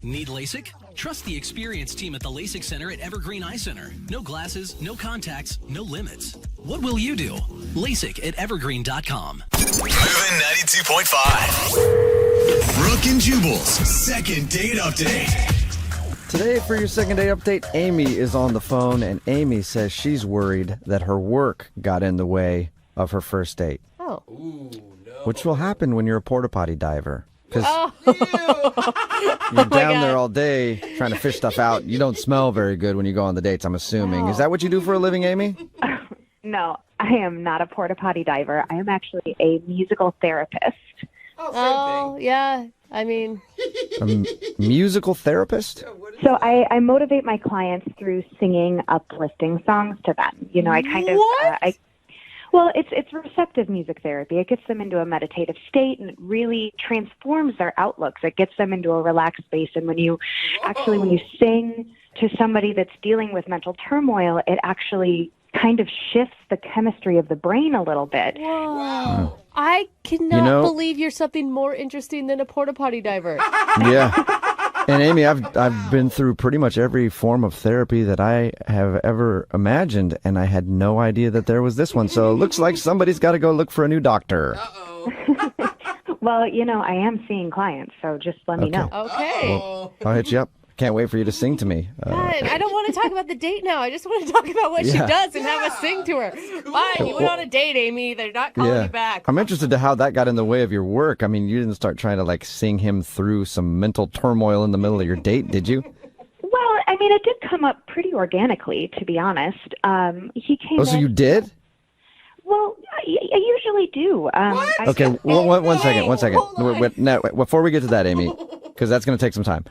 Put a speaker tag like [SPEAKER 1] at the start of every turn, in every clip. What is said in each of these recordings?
[SPEAKER 1] Need LASIK? Trust the experienced team at the LASIK Center at Evergreen Eye Center. No glasses, no contacts, no limits. What will you do? LASIK at evergreen.com.
[SPEAKER 2] Moving 92.5. Brooke and Jubal's second date update.
[SPEAKER 3] Today, for your second date update, Amy is on the phone, and Amy says she's worried that her work got in the way of her first date.
[SPEAKER 4] Oh.
[SPEAKER 5] Ooh, no.
[SPEAKER 3] Which will happen when you're a porta potty diver. Because you're
[SPEAKER 4] God.
[SPEAKER 3] down there all day trying to fish stuff out. You don't smell very good when you go on the dates, I'm assuming.
[SPEAKER 4] No.
[SPEAKER 3] Is that what you do for a living, Amy?
[SPEAKER 6] No, I am not a porta potty diver. I am actually a musical therapist.
[SPEAKER 4] Oh, yeah. I mean,
[SPEAKER 3] A musical therapist?
[SPEAKER 6] So I motivate my clients through singing uplifting songs to them. You know, I kind of, well, it's receptive music therapy. It gets them into a meditative state, and it really transforms their outlooks. It gets them into a relaxed space. And when you sing to somebody that's dealing with mental turmoil, it actually kind of shifts the chemistry of the brain a little bit.
[SPEAKER 4] whoa. I cannot believe you're something more interesting than a porta potty diver.
[SPEAKER 3] Yeah. And Amy, I've been through pretty much every form of therapy that I have ever imagined, and I had no idea that there was this one. So it looks like somebody's got to go look for a new doctor.
[SPEAKER 6] Well, you know, I am seeing clients, so just let me know.
[SPEAKER 4] Okay.
[SPEAKER 3] I'll hit you up. Can't wait for you to sing to me.
[SPEAKER 4] God, I don't want to talk about the date now. I just want to talk about what she does and have us sing to her. Fine, you went on a date, Amy. They're not calling you back.
[SPEAKER 3] I'm interested to how that got in the way of your work. I mean, you didn't start trying to like sing him through some mental turmoil in the middle of your date, did you?
[SPEAKER 6] Well, I mean, it did come up pretty organically, to be honest. He came
[SPEAKER 3] Oh, so
[SPEAKER 6] in,
[SPEAKER 3] you did?
[SPEAKER 6] Well, I usually do.
[SPEAKER 3] Okay, one second. Wait, before we get to that, Amy, because that's going to take some time.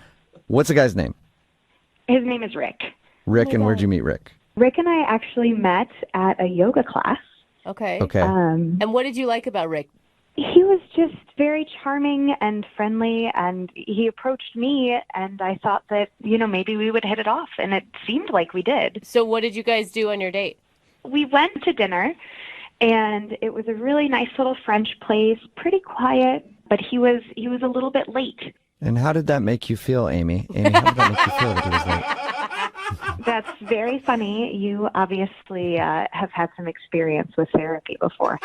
[SPEAKER 3] What's the guy's name?
[SPEAKER 6] His name is Rick.
[SPEAKER 3] Rick, and where'd you meet Rick?
[SPEAKER 6] Rick and I actually met at a yoga class.
[SPEAKER 4] Okay.
[SPEAKER 3] Okay.
[SPEAKER 4] And what did you like about Rick?
[SPEAKER 6] He was just very charming and friendly, and he approached me, and I thought that, you know, maybe we would hit it off, and it seemed like we did.
[SPEAKER 4] So what did you guys do on your date?
[SPEAKER 6] We went to dinner, and it was a really nice little French place, pretty quiet, but he was a little bit late.
[SPEAKER 3] And how did that make you feel, Amy? Amy, how did that make you feel that he was late?
[SPEAKER 6] That's very funny. You obviously have had some experience with therapy before.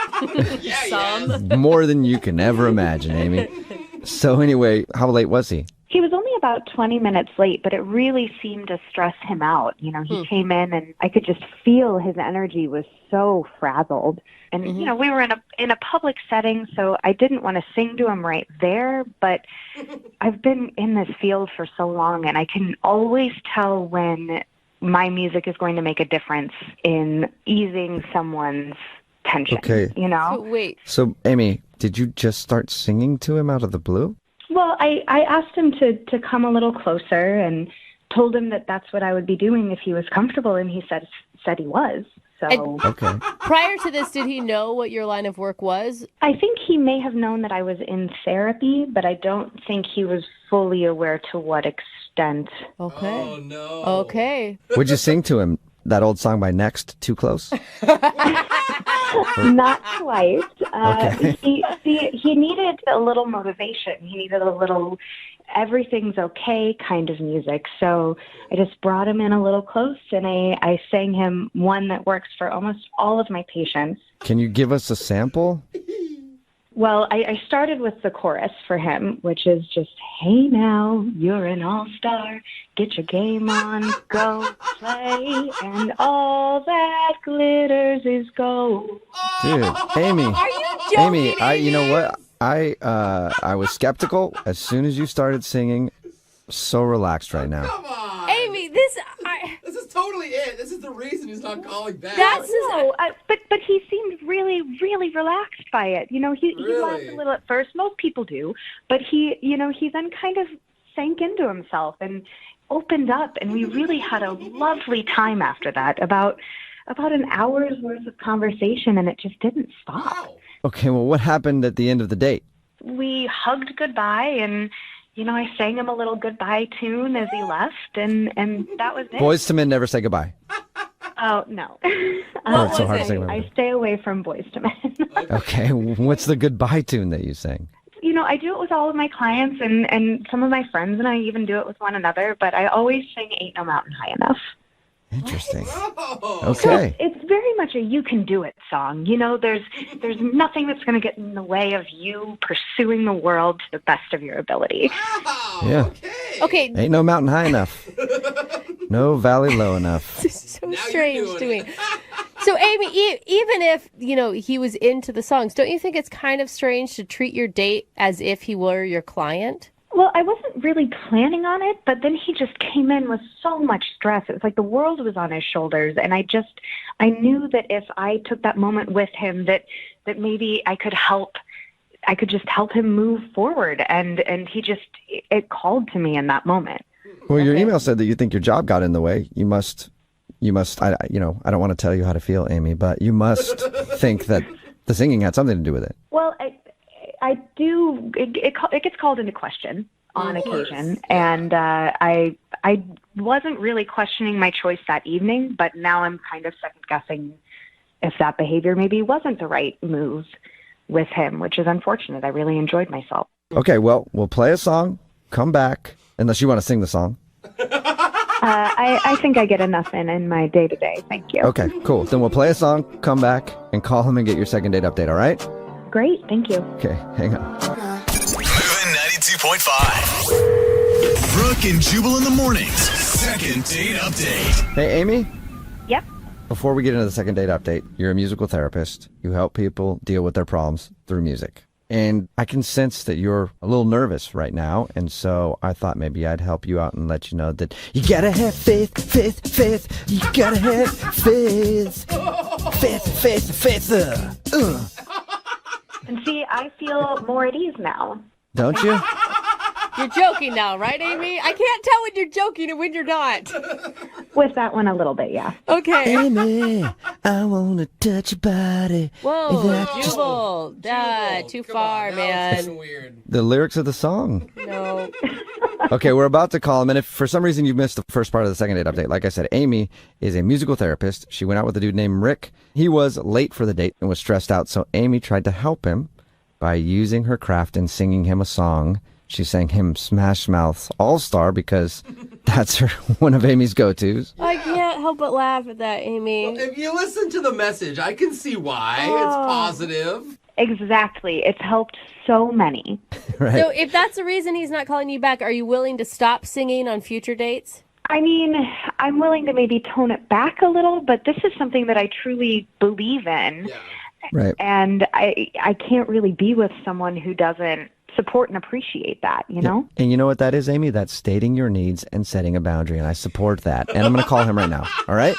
[SPEAKER 4] Some.
[SPEAKER 3] More than you can ever imagine, Amy. So anyway, how late was he?
[SPEAKER 6] He was only about 20 minutes late, but it really seemed to stress him out. You know, he came in and I could just feel his energy was so frazzled. And, you know, we were in a public setting, so I didn't want to sing to him right there, but I've been in this field for so long, and I can always tell when my music is going to make a difference in easing someone's tension, you know?
[SPEAKER 4] So, wait.
[SPEAKER 3] So, Amy, did you just start singing to him out of the blue?
[SPEAKER 6] Well, I asked him to come a little closer and told him that that's what I would be doing if he was comfortable, and he said he was. So
[SPEAKER 3] Okay.
[SPEAKER 4] Prior to this, did he know what your line of work was?
[SPEAKER 6] I think he may have known that I was in therapy, but I don't think he was fully aware to what extent.
[SPEAKER 4] Okay.
[SPEAKER 5] Oh, no.
[SPEAKER 4] Okay.
[SPEAKER 3] Would you sing to him that old song by Next, Too Close?
[SPEAKER 6] Not quite.
[SPEAKER 3] Okay.
[SPEAKER 6] He needed a little motivation. He needed a little everything's okay kind of music. So I just brought him in a little close, and I sang him one that works for almost all of my patients.
[SPEAKER 3] Can you give us a sample?
[SPEAKER 6] Well, I started with the chorus for him, which is just, hey now, you're an all-star, get your game on, go play, and all that glitters is gold.
[SPEAKER 3] Dude, Amy.
[SPEAKER 4] Are you joking?
[SPEAKER 3] Amy, you know what? I was skeptical as soon as you started singing. So relaxed right now.
[SPEAKER 5] Come on.
[SPEAKER 4] Amy,
[SPEAKER 5] This is totally it. This is the reason he's not calling back.
[SPEAKER 6] But he seemed really, really relaxed by it. You know, he laughed a little at first. Most people do, but he then kind of sank into himself and opened up, and we really had a lovely time after that. About an hour's worth of conversation, and it just didn't stop.
[SPEAKER 5] Wow.
[SPEAKER 3] Okay, well, what happened at the end of the date?
[SPEAKER 6] We hugged goodbye, and I sang him a little goodbye tune as he left, and that was it.
[SPEAKER 3] Boys to Men Never Say Goodbye.
[SPEAKER 6] Oh, no.
[SPEAKER 3] Oh, it's so hard to say.
[SPEAKER 6] I stay away from Boys to Men.
[SPEAKER 3] Okay, what's the goodbye tune that you sang?
[SPEAKER 6] I do it with all of my clients and some of my friends, and I even do it with one another, but I always sing Ain't No Mountain High Enough.
[SPEAKER 3] Interesting.
[SPEAKER 5] Oh.
[SPEAKER 3] Okay.
[SPEAKER 6] It's very much a you can do it song. There's nothing that's going to get in the way of you pursuing the world to the best of your ability.
[SPEAKER 5] Wow.
[SPEAKER 3] Yeah.
[SPEAKER 4] Okay.
[SPEAKER 3] Ain't no mountain high enough. No valley low enough.
[SPEAKER 4] This is so
[SPEAKER 5] Now
[SPEAKER 4] strange
[SPEAKER 5] you're
[SPEAKER 4] to
[SPEAKER 5] doing
[SPEAKER 4] me. So, Amy, even if, he was into the songs, don't you think it's kind of strange to treat your date as if he were your client?
[SPEAKER 6] Well, I wasn't really planning on it, but then he just came in with so much stress. It was like the world was on his shoulders, and I knew that if I took that moment with him, that maybe I could just help him move forward, and it called to me in that moment.
[SPEAKER 3] Well, your email said that you think your job got in the way. You must, I don't want to tell you how to feel, Amy, but you must think that the singing had something to do with it.
[SPEAKER 6] Well, I do. It gets called into question on occasion, and I wasn't really questioning my choice that evening, but now I'm kind of second guessing if that behavior maybe wasn't the right move with him, which is unfortunate. I really enjoyed myself.
[SPEAKER 3] Okay, well, we'll play a song, come back, unless you want to sing the song.
[SPEAKER 6] I think I get enough in my day-to-day. Thank you.
[SPEAKER 3] Okay, cool. Then we'll play a song, come back, and call him and get your second date update, all right?
[SPEAKER 6] Great. Thank you.
[SPEAKER 3] Okay, hang on.
[SPEAKER 2] Moving 92.5. Brooke and Jubal in the mornings. Second date update.
[SPEAKER 3] Hey, Amy?
[SPEAKER 6] Yep.
[SPEAKER 3] Before we get into the second date update, you're a musical therapist. You help people deal with their problems through music. And I can sense that you're a little nervous right now, and so I thought maybe I'd help you out and let you know that you gotta have faith. You gotta have faith. Faith.
[SPEAKER 6] And see, I feel more at ease now.
[SPEAKER 3] Don't you?
[SPEAKER 4] You're joking now, right, Amy? I can't tell when you're joking and when you're not.
[SPEAKER 6] With that one a little bit, yeah.
[SPEAKER 4] Okay.
[SPEAKER 3] Amy, I wanna touch your body.
[SPEAKER 4] Whoa, Jubal. Too
[SPEAKER 5] Come
[SPEAKER 4] far,
[SPEAKER 5] on, now it's getting
[SPEAKER 4] man.
[SPEAKER 5] weird.
[SPEAKER 3] The lyrics of the song.
[SPEAKER 4] No.
[SPEAKER 3] Okay, we're about to call him, and if for some reason you missed the first part of the second date update, like I said, Amy is a musical therapist. She went out with a dude named Rick. He was late for the date and was stressed out, so Amy tried to help him by using her craft and singing him a song. She sang him Smash Mouth's All-Star because that's one of Amy's go-tos.
[SPEAKER 4] I can't help but laugh at that, Amy.
[SPEAKER 5] Well, if you listen to the message, I can see why. It's positive.
[SPEAKER 6] Exactly. It's helped so many.
[SPEAKER 3] Right?
[SPEAKER 4] So if that's the reason he's not calling you back, are you willing to stop singing on future dates?
[SPEAKER 6] I mean, I'm willing to maybe tone it back a little, but this is something that I truly believe in.
[SPEAKER 5] Yeah.
[SPEAKER 3] Right.
[SPEAKER 6] And I can't really be with someone who doesn't support and appreciate that, you know?
[SPEAKER 3] And you know what that is, Amy? That's stating your needs and setting a boundary, and I support that. And I'm going to call him right now, all right?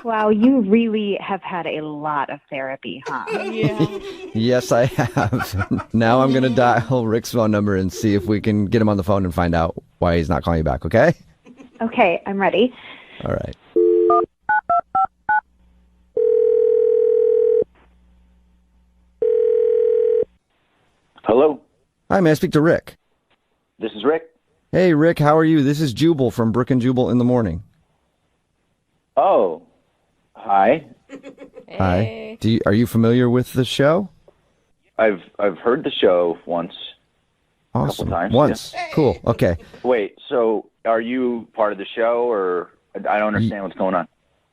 [SPEAKER 6] Wow, you really have had a lot of therapy, huh?
[SPEAKER 4] Yeah.
[SPEAKER 3] Yes, I have. Now I'm going to dial Rick's phone number and see if we can get him on the phone and find out why he's not calling you back, okay?
[SPEAKER 6] Okay, I'm ready.
[SPEAKER 3] All right.
[SPEAKER 7] Hello,
[SPEAKER 3] Hi, may I speak to Rick?
[SPEAKER 7] this is Rick.
[SPEAKER 3] Hey, Rick, how are you? This is Jubal from Brooke and Jubal in the morning.
[SPEAKER 7] Oh, hi.
[SPEAKER 3] Hi. Are you familiar with the show?
[SPEAKER 7] I've heard the show once.
[SPEAKER 3] Awesome.
[SPEAKER 7] times,
[SPEAKER 3] Once. Cool. Okay.
[SPEAKER 7] Wait, so are you part of the show, or I don't understand what's going on?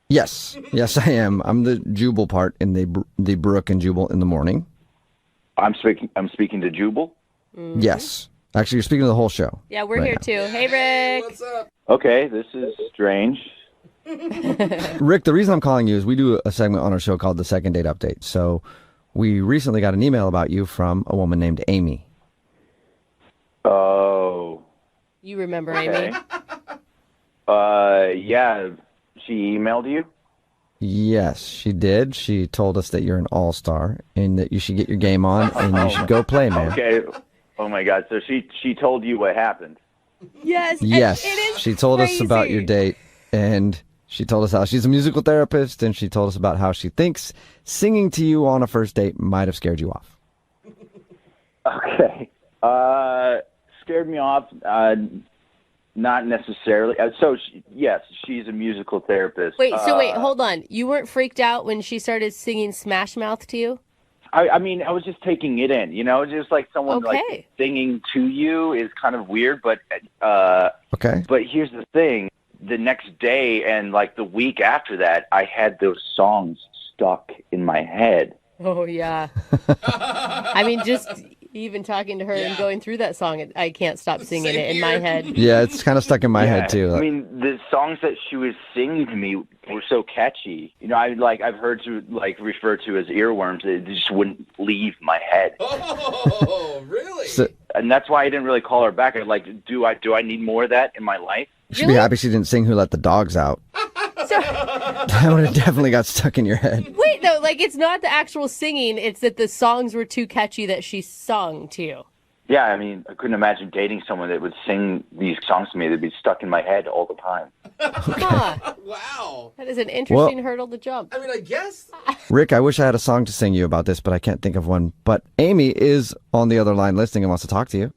[SPEAKER 3] Yes. Yes, I am. I'm the Jubal part in the Brooke and Jubal in the morning.
[SPEAKER 7] I'm speaking to Jubal.
[SPEAKER 3] Yes. Actually, you're speaking to the whole show.
[SPEAKER 4] Yeah, we're
[SPEAKER 3] right
[SPEAKER 4] here
[SPEAKER 3] now.
[SPEAKER 4] too. Hey, Rick.
[SPEAKER 5] What's up?
[SPEAKER 7] Okay, this is strange.
[SPEAKER 3] Rick, the reason I'm calling you is we do a segment on our show called the Second Date Update. So we recently got an email about you from a woman named Amy.
[SPEAKER 7] Oh,
[SPEAKER 4] You remember
[SPEAKER 7] okay.
[SPEAKER 4] Amy?
[SPEAKER 7] Yeah, she emailed you.
[SPEAKER 3] Yes, she did. She told us that you're an all-star and that you should get your game on and you should go play, man.
[SPEAKER 7] Okay. Oh my God. So she told you what happened.
[SPEAKER 4] Yes. and
[SPEAKER 3] Yes,
[SPEAKER 4] it is
[SPEAKER 3] she told us about
[SPEAKER 4] crazy.
[SPEAKER 3] your date, and she told us how she's a musical therapist, and she told us about how she thinks singing to you on a first date might have scared you off.
[SPEAKER 7] Okay. Scared me off. Not necessarily. Yes, she's a musical therapist.
[SPEAKER 4] Wait, hold on. You weren't freaked out when she started singing Smash Mouth to you?
[SPEAKER 7] I mean, I was just taking it in, just like someone like singing to you is kind of weird, but
[SPEAKER 3] okay.
[SPEAKER 7] But here's the thing: the next day and like the week after that, I had those songs stuck in my head.
[SPEAKER 4] Oh yeah. I mean, just even talking to her and going through that song, I can't stop singing it in my head.
[SPEAKER 3] Yeah, it's kind of stuck in my head too.
[SPEAKER 7] I mean, the songs that she was singing to me were so catchy. I've heard to refer to as earworms. They just wouldn't leave my head.
[SPEAKER 5] Oh, really?
[SPEAKER 3] And
[SPEAKER 7] that's why I didn't really call her back. Do I need more of that in my life?
[SPEAKER 3] She'd be happy she didn't sing "Who Let the Dogs Out." That would have definitely got stuck in your head.
[SPEAKER 4] Wait, no, it's not the actual singing. It's that the songs were too catchy that she sung to you.
[SPEAKER 7] Yeah, I mean, I couldn't imagine dating someone that would sing these songs to me. They'd be stuck in my head all the time.
[SPEAKER 4] Huh.
[SPEAKER 5] Wow.
[SPEAKER 4] That is an interesting hurdle to jump.
[SPEAKER 5] I mean, I guess.
[SPEAKER 3] Rick, I wish I had a song to sing you about this, but I can't think of one. But Amy is on the other line listening and wants to talk to you.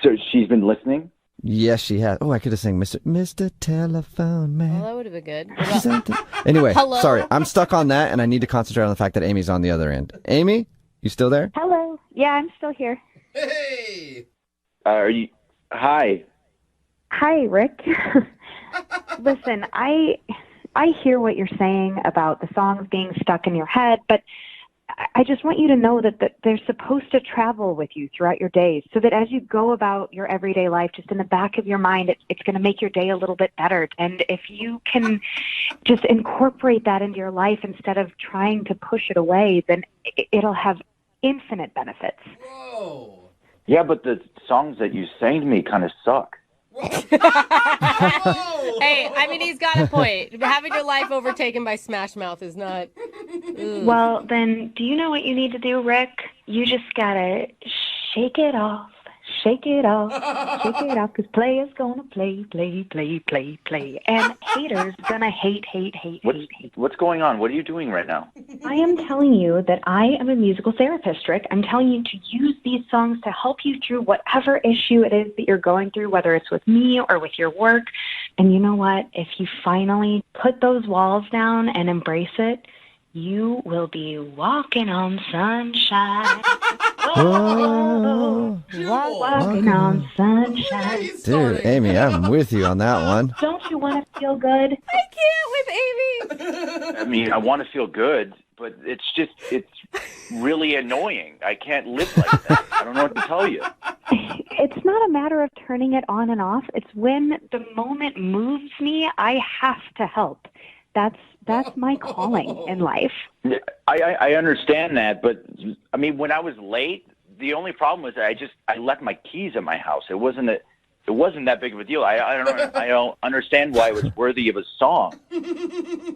[SPEAKER 7] So she's been listening?
[SPEAKER 3] Yes, she has. Oh, I could have sang Mr. Telephone Man.
[SPEAKER 4] Well, that would have been good.
[SPEAKER 3] Anyway,
[SPEAKER 4] Hello?
[SPEAKER 3] sorry. I'm stuck on that, and I need to concentrate on the fact that Amy's on the other end. Amy, you still there?
[SPEAKER 6] Hello. Yeah, I'm still here.
[SPEAKER 5] Hey.
[SPEAKER 7] Are you? Hi.
[SPEAKER 6] Hi, Rick. Listen, I hear what you're saying about the songs being stuck in your head, but I just want you to know that they're supposed to travel with you throughout your days so that as you go about your everyday life, just in the back of your mind, it's going to make your day a little bit better. And if you can just incorporate that into your life instead of trying to push it away, then it'll have infinite benefits.
[SPEAKER 5] Whoa.
[SPEAKER 7] Yeah, but the songs that you sang to me kind of suck.
[SPEAKER 4] Hey, I mean, he's got a point. Having your life overtaken by Smash Mouth is not...
[SPEAKER 6] Well, then, do you know what you need to do, Rick? You just gotta shake it off. Shake it off, because players gonna play. And haters gonna hate.
[SPEAKER 7] What's going on? What are you doing right now?
[SPEAKER 6] I am telling you that I am a musical therapist, Rick. I'm telling you to use these songs to help you through whatever issue it is that you're going through, whether it's with me or with your work. And you know what? If you finally put those walls down and embrace it, you will be walking on sunshine. Walking on sunshine.
[SPEAKER 3] Dude, Amy, I'm with you on that one.
[SPEAKER 6] Don't you want to feel good?
[SPEAKER 4] I can't with Amy.
[SPEAKER 7] I mean, I want to feel good, but it's really annoying. I can't live like that. I don't know what to tell you.
[SPEAKER 6] It's not a matter of turning it on and off. It's when the moment moves me, I have to help. That's my calling in life.
[SPEAKER 7] I understand that, but I mean, when I was late, the only problem was that I left my keys at my house. It wasn't that big of a deal. I don't understand why it was worthy of a song.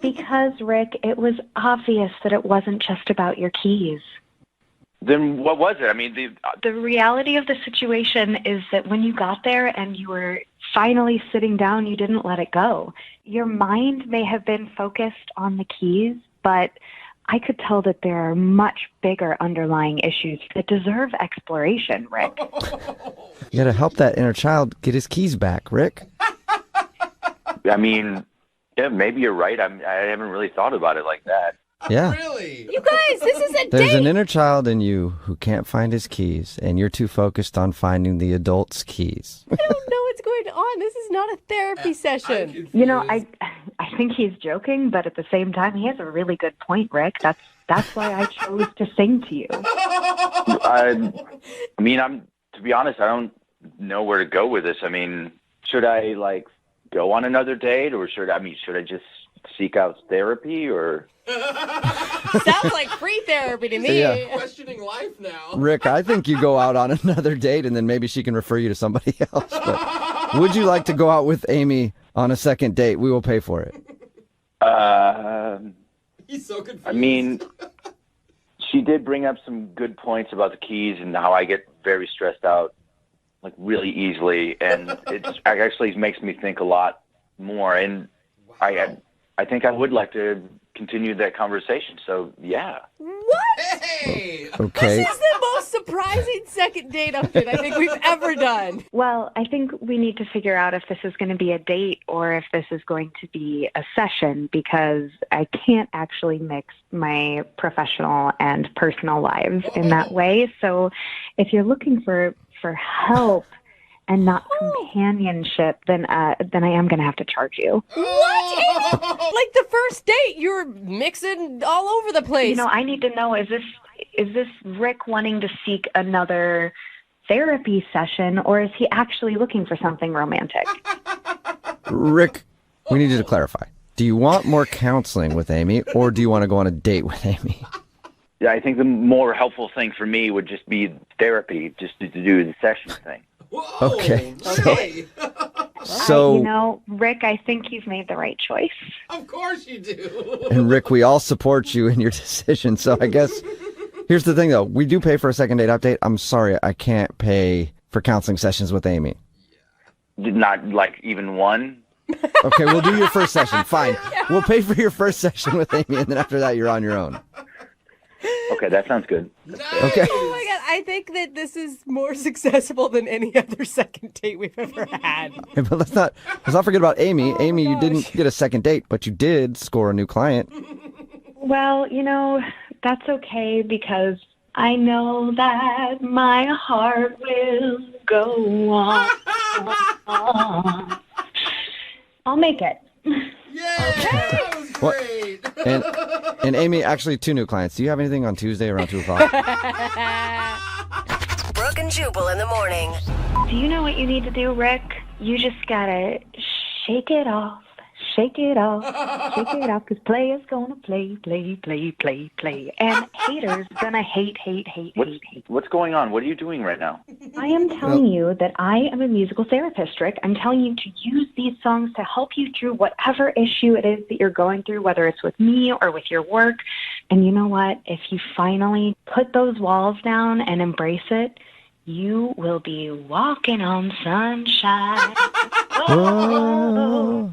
[SPEAKER 6] Because, Rick, it was obvious that it wasn't just about your keys.
[SPEAKER 7] Then what was it? I mean,
[SPEAKER 6] the reality of the situation is that when you got there and you were finally sitting down, you didn't let it go. Your mind may have been focused on the keys, but I could tell that there are much bigger underlying issues that deserve exploration, Rick.
[SPEAKER 3] You got to help that inner child get his keys back, Rick.
[SPEAKER 7] I mean, yeah, maybe you're right. I haven't really thought about it like that.
[SPEAKER 3] Yeah.
[SPEAKER 5] Really?
[SPEAKER 4] You guys, this is a
[SPEAKER 3] There's
[SPEAKER 4] date.
[SPEAKER 3] an inner child in you who can't find his keys, and you're too focused on finding the adult's keys.
[SPEAKER 4] I don't know what's going on. This is not a therapy session.
[SPEAKER 6] You know, I think he's joking, but at the same time, he has a really good point, Rick. That's why I chose to sing to you.
[SPEAKER 7] I mean, to be honest, I don't know where to go with this. I mean, should I go on another date, or should I just seek out therapy, or?
[SPEAKER 4] Sounds like free therapy to me.
[SPEAKER 3] Yeah.
[SPEAKER 5] Questioning life now.
[SPEAKER 3] Rick, I think you go out on another date, and then maybe she can refer you to somebody else. But would you like to go out with Amy on a second date? We will pay for it.
[SPEAKER 5] He's so confused.
[SPEAKER 7] I mean, she did bring up some good points about the keys and how I get very stressed out, really easily, and it actually makes me think a lot more. And I think I would like to continue that conversation. So yeah.
[SPEAKER 4] What?
[SPEAKER 5] Hey! Hey!
[SPEAKER 3] Okay.
[SPEAKER 4] This is the most surprising second date update I think we've ever done.
[SPEAKER 6] Well, I think we need to figure out if this is going to be a date or if this is going to be a session, because I can't actually mix my professional and personal lives in that way. So if you're looking for help and not companionship, then I am going to have to charge you.
[SPEAKER 4] What? Like the first date, you're mixing all over the place.
[SPEAKER 6] You know, I need to know, is this Rick wanting to seek another therapy session, or is he actually looking for something romantic?
[SPEAKER 3] Rick, we need you to clarify. Do you want more counseling with Amy, or do you want to go on a date with Amy?
[SPEAKER 7] Yeah, I think the more helpful thing for me would just be therapy, just to do the session thing.
[SPEAKER 5] Whoa,
[SPEAKER 3] Okay.
[SPEAKER 5] really?
[SPEAKER 3] So,
[SPEAKER 6] You know, Rick, I think you've made the right choice.
[SPEAKER 5] Of course you do.
[SPEAKER 3] and Rick, we all support you in your decision. So I guess here's the thing, though. We do pay for a second date update. I'm sorry, I can't pay for counseling sessions with Amy.
[SPEAKER 7] Not like even one.
[SPEAKER 3] Okay, we'll do your first session. Fine. We'll pay for your first session with Amy, and then after that, you're on your own.
[SPEAKER 7] Okay, that sounds good.
[SPEAKER 3] Okay.
[SPEAKER 4] Oh my God, I think that this is more successful than any other second date we've ever had.
[SPEAKER 3] But let's not forget about Amy. Amy, you didn't get a second date, but you did score a new client.
[SPEAKER 6] Well, you know, that's okay, because I know that my heart will go on. I'll make it.
[SPEAKER 5] Yeah, that was
[SPEAKER 3] What?
[SPEAKER 5] great.
[SPEAKER 3] And Amy, actually, 2 new clients. Do you have anything on Tuesday around 2 o'clock?
[SPEAKER 8] Brooke and Jubal in the morning.
[SPEAKER 6] Do you know what you need to do, Rick? You just gotta shake it off. Shake it off, because players gonna play. And haters gonna hate.
[SPEAKER 7] What's going on? What are you doing right now?
[SPEAKER 6] I am telling you that I am a musical therapist, Rick. I'm telling you to use these songs to help you through whatever issue it is that you're going through, whether it's with me or with your work. And you know what? If you finally put those walls down and embrace it, you will be walking on sunshine.
[SPEAKER 3] Oh.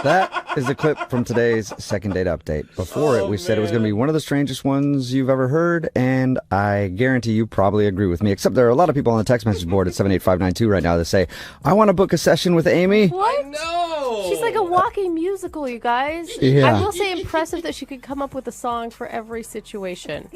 [SPEAKER 3] That is a clip from today's second date update. Before it, we said it was going to be one of the strangest ones you've ever heard, and I guarantee you probably agree with me, except there are a lot of people on the text message board at 78592 right now that say, I want to book a session with Amy.
[SPEAKER 4] What?
[SPEAKER 5] No.
[SPEAKER 4] She's like a walking musical, you guys.
[SPEAKER 3] Yeah.
[SPEAKER 4] I will say impressive that she could come up with a song for every situation.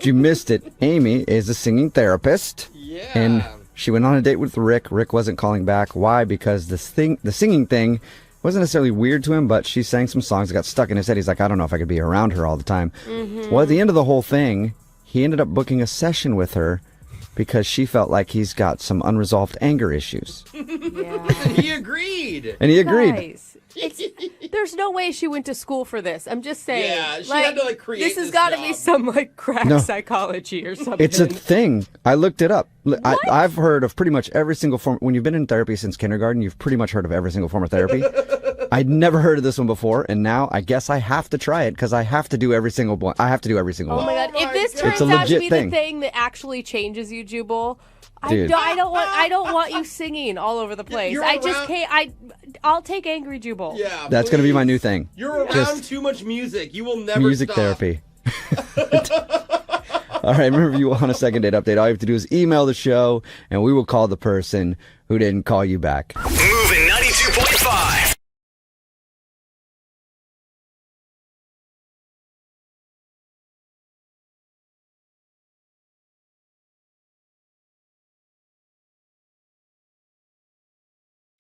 [SPEAKER 3] You missed it. Amy is a singing therapist.
[SPEAKER 5] Yeah.
[SPEAKER 3] And she went on a date with Rick. Rick wasn't calling back. Why? Because the singing thing wasn't necessarily weird to him, but she sang some songs that got stuck in his head. He's like, I don't know if I could be around her all the time. Mm-hmm. Well, at the end of the whole thing, he ended up booking a session with her because she felt like he's got some unresolved anger issues.
[SPEAKER 4] Yeah.
[SPEAKER 5] He agreed.
[SPEAKER 3] And he agreed.
[SPEAKER 4] Guys, there's no way she went to school for this. I'm just saying.
[SPEAKER 5] Yeah, she had to, create
[SPEAKER 4] this has
[SPEAKER 5] this
[SPEAKER 4] got to
[SPEAKER 5] job.
[SPEAKER 4] be some, crack
[SPEAKER 3] No.
[SPEAKER 4] psychology or something.
[SPEAKER 3] It's a thing. I looked it up. I've heard of pretty much every single form. When you've been in therapy since kindergarten, you've pretty much heard of every single form of therapy. I'd never heard of this one before, and now I guess I have to try it because I have to do every single one. I have to do every single
[SPEAKER 4] Oh
[SPEAKER 3] one.
[SPEAKER 4] my God. If this
[SPEAKER 5] It's
[SPEAKER 4] turns
[SPEAKER 3] a
[SPEAKER 4] out to
[SPEAKER 3] legit
[SPEAKER 4] be
[SPEAKER 3] thing.
[SPEAKER 4] the thing that actually changes you, Jubal,
[SPEAKER 3] Dude.
[SPEAKER 4] I don't want you singing all over the place.
[SPEAKER 5] you're
[SPEAKER 4] I just
[SPEAKER 5] around-
[SPEAKER 4] can't. I'll take Angry Jubal.
[SPEAKER 5] Yeah.
[SPEAKER 3] That's going to be my
[SPEAKER 5] please.
[SPEAKER 3] new thing.
[SPEAKER 5] You're around
[SPEAKER 3] Just
[SPEAKER 5] too much music. You will never
[SPEAKER 3] music
[SPEAKER 5] stop.
[SPEAKER 3] therapy. All right, remember, if you want a second date update, all you have to do is email the show, and we will call the person who didn't call you back.
[SPEAKER 2] Moving 92.5.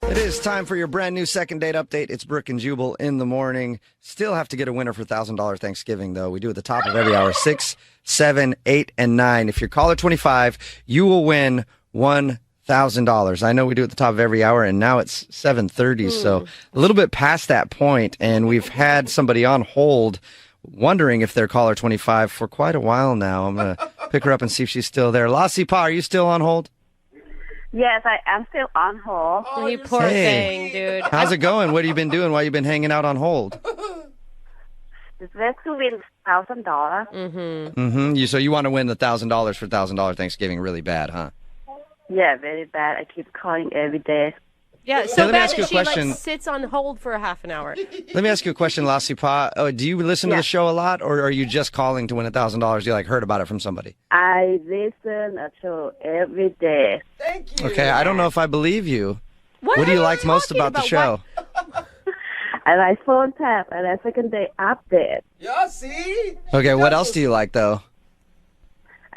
[SPEAKER 3] It is time for your brand new second date update. It's Brooke and Jubal in the morning. Still have to get a winner for $1,000 Thanksgiving, though. We do at the top of every hour, 6, 7, 8, and 9. If you're caller 25, you will win $1,000. I know we do at the top of every hour, and now it's 7:30, so a little bit past that point, and we've had somebody on hold wondering if they're caller 25 for quite a while now. I'm going to pick her up and see if she's still there. Lassie Pa, are you still on hold?
[SPEAKER 9] Yes, I am still on hold.
[SPEAKER 4] Oh, you
[SPEAKER 5] you're
[SPEAKER 4] poor
[SPEAKER 5] so
[SPEAKER 4] thing, dude.
[SPEAKER 3] How's it going? What have you been doing while you've been hanging out on hold?
[SPEAKER 9] It's best to win $1,000.
[SPEAKER 3] Mm-hmm. So you want to win the $1,000 for $1,000 Thanksgiving really bad, huh?
[SPEAKER 9] Yeah, very bad. I keep calling every day.
[SPEAKER 4] Yeah, so
[SPEAKER 3] let me
[SPEAKER 4] bad
[SPEAKER 3] ask you
[SPEAKER 4] that
[SPEAKER 3] a
[SPEAKER 4] she
[SPEAKER 3] question.
[SPEAKER 4] like sits on hold for a half an hour.
[SPEAKER 3] Let me ask you a question, La Cipa. Oh, do you listen to the show a lot, or are you just calling to win $1,000? You like heard about it from somebody?
[SPEAKER 9] I listen to every day.
[SPEAKER 5] Thank you.
[SPEAKER 3] Okay, I don't know if I believe you.
[SPEAKER 4] What
[SPEAKER 3] do
[SPEAKER 4] are
[SPEAKER 3] you like most
[SPEAKER 4] talking
[SPEAKER 3] about the show?
[SPEAKER 9] I like phone tap and a second day update.
[SPEAKER 5] Yeah, see?
[SPEAKER 3] Okay, what else do you like though?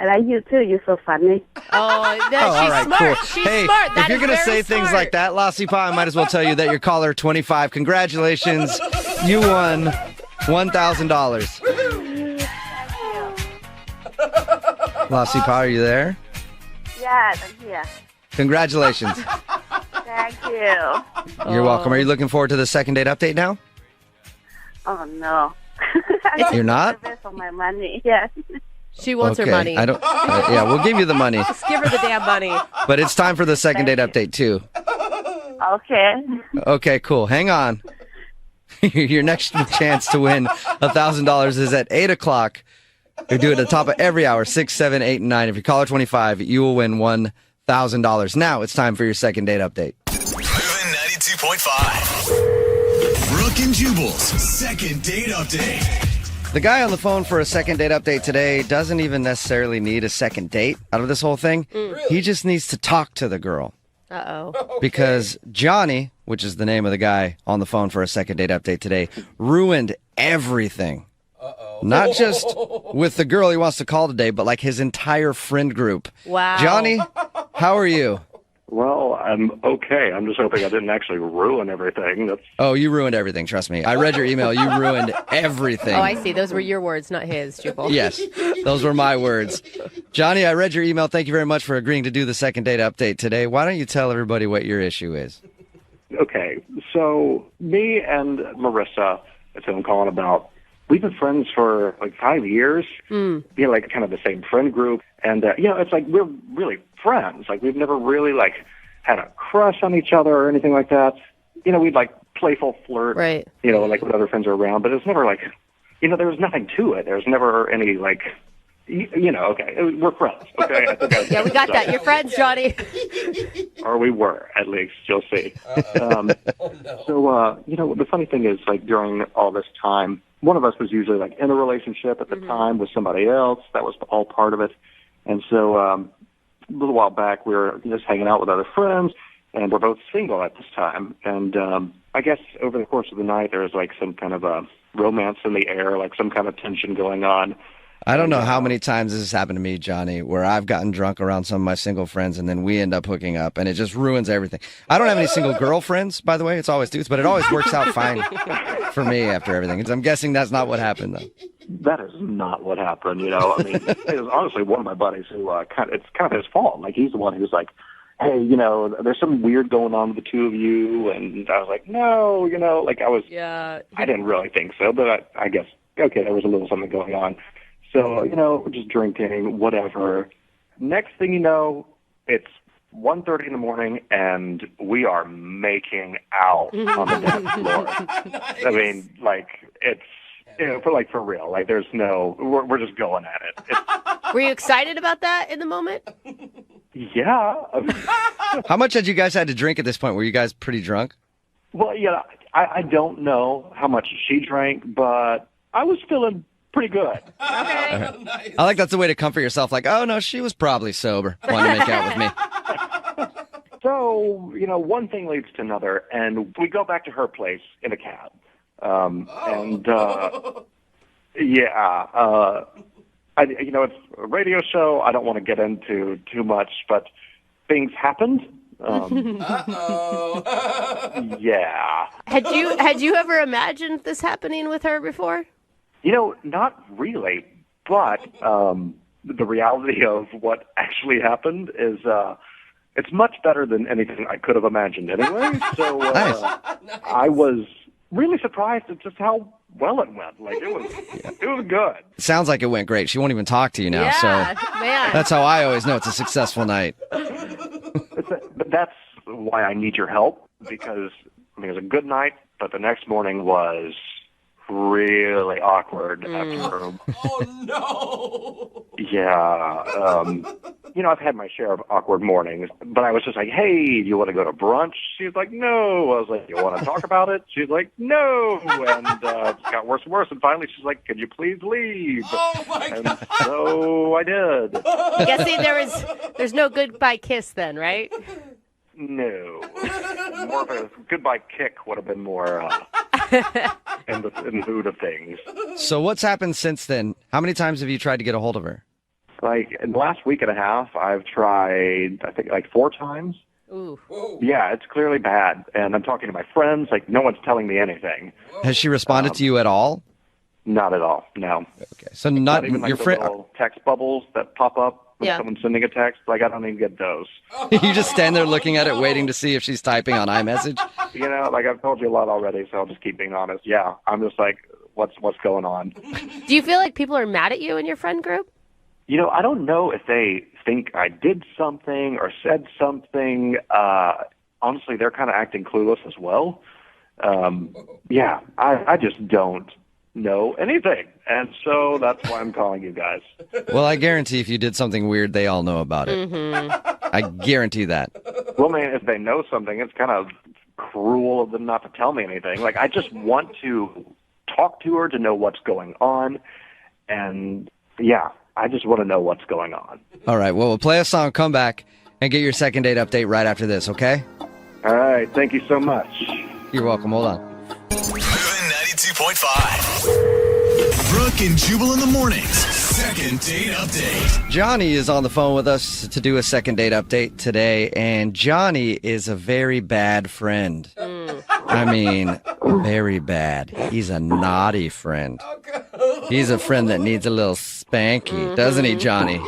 [SPEAKER 9] I like you too. You're so funny.
[SPEAKER 4] Oh, no, she's
[SPEAKER 3] all right,
[SPEAKER 4] smart.
[SPEAKER 3] cool.
[SPEAKER 4] She's
[SPEAKER 3] Hey,
[SPEAKER 4] smart. That
[SPEAKER 3] if you're
[SPEAKER 4] is
[SPEAKER 3] gonna
[SPEAKER 4] very
[SPEAKER 3] say things
[SPEAKER 4] smart.
[SPEAKER 3] like that, La Cipa, I might as well tell you that you're caller 25. Congratulations, you won $1,000. La Cipa, are you there?
[SPEAKER 9] Yes, I'm here.
[SPEAKER 3] Congratulations.
[SPEAKER 9] Thank you.
[SPEAKER 3] You're welcome. Are you looking forward to the second date update now?
[SPEAKER 9] Oh, no.
[SPEAKER 3] You're not?
[SPEAKER 9] That's for my money. Yes.
[SPEAKER 4] She wants her money.
[SPEAKER 3] I don't. Yeah, we'll give you the money,
[SPEAKER 4] Just give her the damn money.
[SPEAKER 3] but it's time for the second date update too.
[SPEAKER 9] Okay.
[SPEAKER 3] Okay, cool. Hang on. Your next chance to win $1,000 is at 8 o'clock. We do it at the top of every hour, 6, 7, 8, and 9. If you call her 25, you will win $1,000. Now it's time for your second date update.
[SPEAKER 2] Moving 92.5. Brooke and Jubal's second date update.
[SPEAKER 3] The guy on the phone for a second date update today doesn't even necessarily need a second date out of this whole thing. He just needs to talk to the girl.
[SPEAKER 4] Uh-oh.
[SPEAKER 3] Because Johnny, which is the name of the guy on the phone for a second date update today, ruined everything. Not just with the girl he wants to call today, but like his entire friend group.
[SPEAKER 4] Wow.
[SPEAKER 3] Johnny, how are you?
[SPEAKER 10] Well, I'm okay. I'm just hoping I didn't actually ruin everything.
[SPEAKER 3] Oh, you ruined everything. Trust me. I read your email. You ruined everything.
[SPEAKER 4] Oh, I see. Those were your words, not his, Jubal.
[SPEAKER 3] Yes, those were my words. Johnny, I read your email. Thank you very much for agreeing to do the second date update today. Why don't you tell everybody what your issue is?
[SPEAKER 10] Okay, so me and Marissa, that's who I'm calling about, we've been friends for like 5 years. Like kind of the same friend group. And, it's like we're really friends. Like we've never really like had a crush on each other or anything like that. We'd like playful flirt,
[SPEAKER 4] Right.
[SPEAKER 10] Like when other friends are around, but it's never like, there was nothing to it. There's never any like, okay, we're friends. Okay. I think
[SPEAKER 4] Yeah, we got that. You're friends, Johnny.
[SPEAKER 10] Or we were, at least. You'll see. So, the funny thing is, like, during all this time, one of us was usually, like, in a relationship at the time with somebody else. That was all part of it. And so, a little while back, we were just hanging out with other friends, and we're both single at this time. And I guess over the course of the night, there was, like, some kind of a romance in the air, like some kind of tension going on.
[SPEAKER 3] I don't know how many times this has happened to me, Johnny, where I've gotten drunk around some of my single friends and then we end up hooking up and it just ruins everything. I don't have any single girlfriends, by the way. It's always dudes, but it always works out fine for me after everything. I'm guessing that's not what happened, though.
[SPEAKER 10] That is not what happened, I mean, it was honestly one of my buddies who, it's kind of his fault. Like, he's the one who's like, hey, there's something weird going on with the two of you. And I was like, no,
[SPEAKER 4] Yeah.
[SPEAKER 10] I didn't really think so, but I guess, okay, there was a little something going on. So, we're just drinking, whatever. Next thing you know, it's 1:30 in the morning, and we are making out on the dance floor.
[SPEAKER 5] Nice.
[SPEAKER 10] I mean, like, it's, for real. Like, there's no, we're just going at it.
[SPEAKER 4] Were you excited about that in the moment?
[SPEAKER 10] Yeah.
[SPEAKER 3] How much had you guys had to drink at this point? Were you guys pretty drunk?
[SPEAKER 10] Well, I don't know how much she drank, but I was feeling pretty good.
[SPEAKER 4] Okay.
[SPEAKER 5] Nice.
[SPEAKER 3] I like that's the way to comfort yourself. Like, oh, no, she was probably sober. Wanted to make out with me.
[SPEAKER 10] So, one thing leads to another, and we go back to her place in a cab. It's a radio show. I don't want to get into too much, but things happened. Yeah.
[SPEAKER 4] Had you ever imagined this happening with her before?
[SPEAKER 10] Not really, but the reality of what actually happened is it's much better than anything I could have imagined anyway. So
[SPEAKER 3] Nice.
[SPEAKER 10] I was really surprised at just how well it went. Like, it was good.
[SPEAKER 3] It sounds like it went great. She won't even talk to you now.
[SPEAKER 4] Yeah,
[SPEAKER 3] So
[SPEAKER 4] man.
[SPEAKER 3] that's how I always know it's a successful night.
[SPEAKER 10] But that's why I need your help, because it was a good night, but the next morning was really awkward after.
[SPEAKER 5] Oh, no.
[SPEAKER 10] Yeah. I've had my share of awkward mornings, but I was just like, hey, do you want to go to brunch? She's like, no. I was like, you want to talk about it? She's like, no. And it got worse and worse. And finally, she's like, can you please leave?
[SPEAKER 5] Oh, my
[SPEAKER 10] and
[SPEAKER 5] God.
[SPEAKER 10] so I did.
[SPEAKER 4] Guessing there's no goodbye kiss then, right?
[SPEAKER 10] No. More of a goodbye kick would have been more in the mood of things.
[SPEAKER 3] So what's happened since then? How many times have you tried to get a hold of her?
[SPEAKER 10] Like, in the last week and a half, I've tried, I think, like 4 times.
[SPEAKER 4] Ooh.
[SPEAKER 10] Yeah, it's clearly bad. And I'm talking to my friends. Like, no one's telling me anything.
[SPEAKER 3] Has she responded to you at all?
[SPEAKER 10] Not at all, no.
[SPEAKER 3] Okay, so not
[SPEAKER 10] even like
[SPEAKER 3] your
[SPEAKER 10] the
[SPEAKER 3] friend.
[SPEAKER 10] little text bubbles that pop up when
[SPEAKER 4] Yeah.
[SPEAKER 10] someone's sending a text. Like, I don't even get those.
[SPEAKER 3] You just stand there looking at it, waiting to see if she's typing on iMessage.
[SPEAKER 10] Like, I've told you a lot already, so I'll just keep being honest. Yeah, I'm just like, what's going on?
[SPEAKER 4] Do you feel like people are mad at you in your friend group?
[SPEAKER 10] I don't know if they think I did something or said something. Honestly, they're kind of acting clueless as well. Yeah, I just don't know anything. And so that's why I'm calling you guys.
[SPEAKER 3] Well, I guarantee if you did something weird, they all know about it. I guarantee that.
[SPEAKER 10] Well, man, if they know something, it's kind of cruel of them not to tell me anything. Like, I just want to talk to her to know what's going on. And, yeah, I just want to know what's going on.
[SPEAKER 3] All right, well, we'll play a song, come back, and get your second date update right after this, okay?
[SPEAKER 10] All right, thank you so much.
[SPEAKER 3] You're welcome. Hold on.
[SPEAKER 2] Moving 92.5. Brooke and Jubal in the mornings. Second date update.
[SPEAKER 3] Johnny is on the phone with us to do a second date update today, and Johnny is a very bad friend. I mean, very bad. He's a naughty friend. He's a friend that needs a little spanky, doesn't he, Johnny?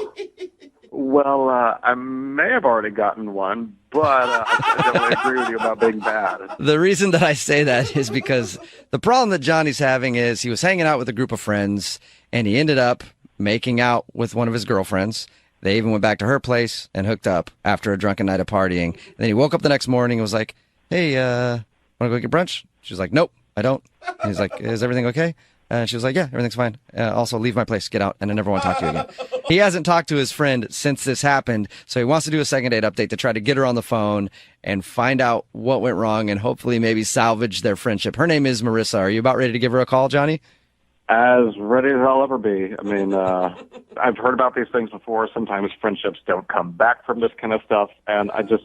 [SPEAKER 10] Well, I may have already gotten one, but I definitely agree with you about being bad.
[SPEAKER 3] The reason that I say that is because the problem that Johnny's having is he was hanging out with a group of friends, and he ended up making out with one of his girlfriends. They even went back to her place and hooked up after a drunken night of partying. And then he woke up the next morning and was like, hey, want to go get brunch? She was like, nope, I don't. And he's like, is everything okay? And she was like, yeah, everything's fine. Also, leave my place, get out, and I never want to talk to you again. He hasn't talked to his friend since this happened, so he wants to do a second date update to try to get her on the phone and find out what went wrong and hopefully maybe salvage their friendship. Her name is Marissa. Are you about ready to give her a call, Johnny?
[SPEAKER 10] As ready as I'll ever be. I mean, I've heard about these things before. Sometimes friendships don't come back from this kind of stuff, and I just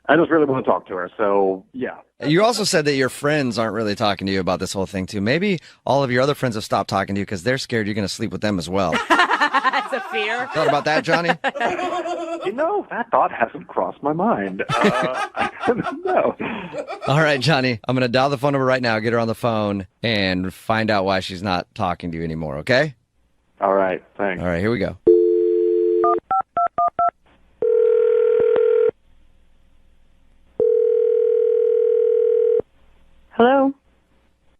[SPEAKER 10] really want to talk to her. So, yeah.
[SPEAKER 3] You also said that your friends aren't really talking to you about this whole thing, too. Maybe all of your other friends have stopped talking to you because they're scared you're going to sleep with them as well.
[SPEAKER 4] That's a fear.
[SPEAKER 3] Thought about that, Johnny?
[SPEAKER 10] That thought hasn't crossed my mind. No.
[SPEAKER 3] All right, Johnny. I'm going to dial the phone number right now, get her on the phone, and find out why she's not talking to you anymore, okay?
[SPEAKER 10] All right, thanks.
[SPEAKER 3] All right, here we go.
[SPEAKER 11] Hello.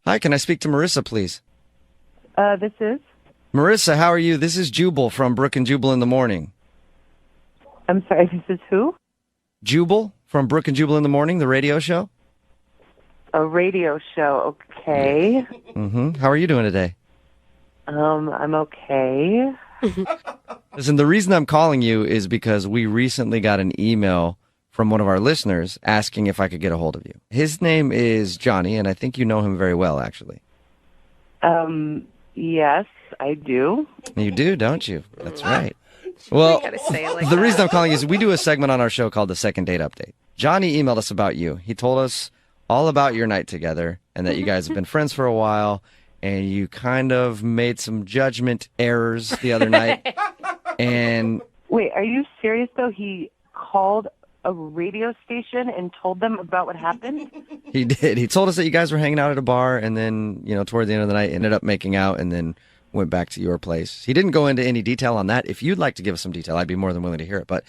[SPEAKER 3] Hi, can I speak to Marissa, please?
[SPEAKER 11] This is?
[SPEAKER 3] Marissa, how are you? This is Jubal from Brooke and Jubal in the morning.
[SPEAKER 11] I'm sorry, this is who?
[SPEAKER 3] Jubal from Brooke and Jubal in the morning, the radio show?
[SPEAKER 11] A radio show, okay.
[SPEAKER 3] Mm-hmm. How are you doing today?
[SPEAKER 11] I'm okay.
[SPEAKER 3] Listen, the reason I'm calling you is because we recently got an email from one of our listeners asking if I could get a hold of you. His name is Johnny, and I think you know him very well, actually.
[SPEAKER 11] Yes, I do.
[SPEAKER 3] You do, don't you? That's right. Well, the reason I'm calling is we do a segment on our show called the Second Date Update. Johnny emailed us about you. He told us all about your night together and that you guys have been friends for a while, and you kind of made some judgment errors the other night. And
[SPEAKER 11] wait, are you serious, though? He called a radio station and told them about what happened?
[SPEAKER 3] He did. He told us that you guys were hanging out at a bar and then, toward the end of the night, ended up making out and then went back to your place. He didn't go into any detail on that. If you'd like to give us some detail, I'd be more than willing to hear it. But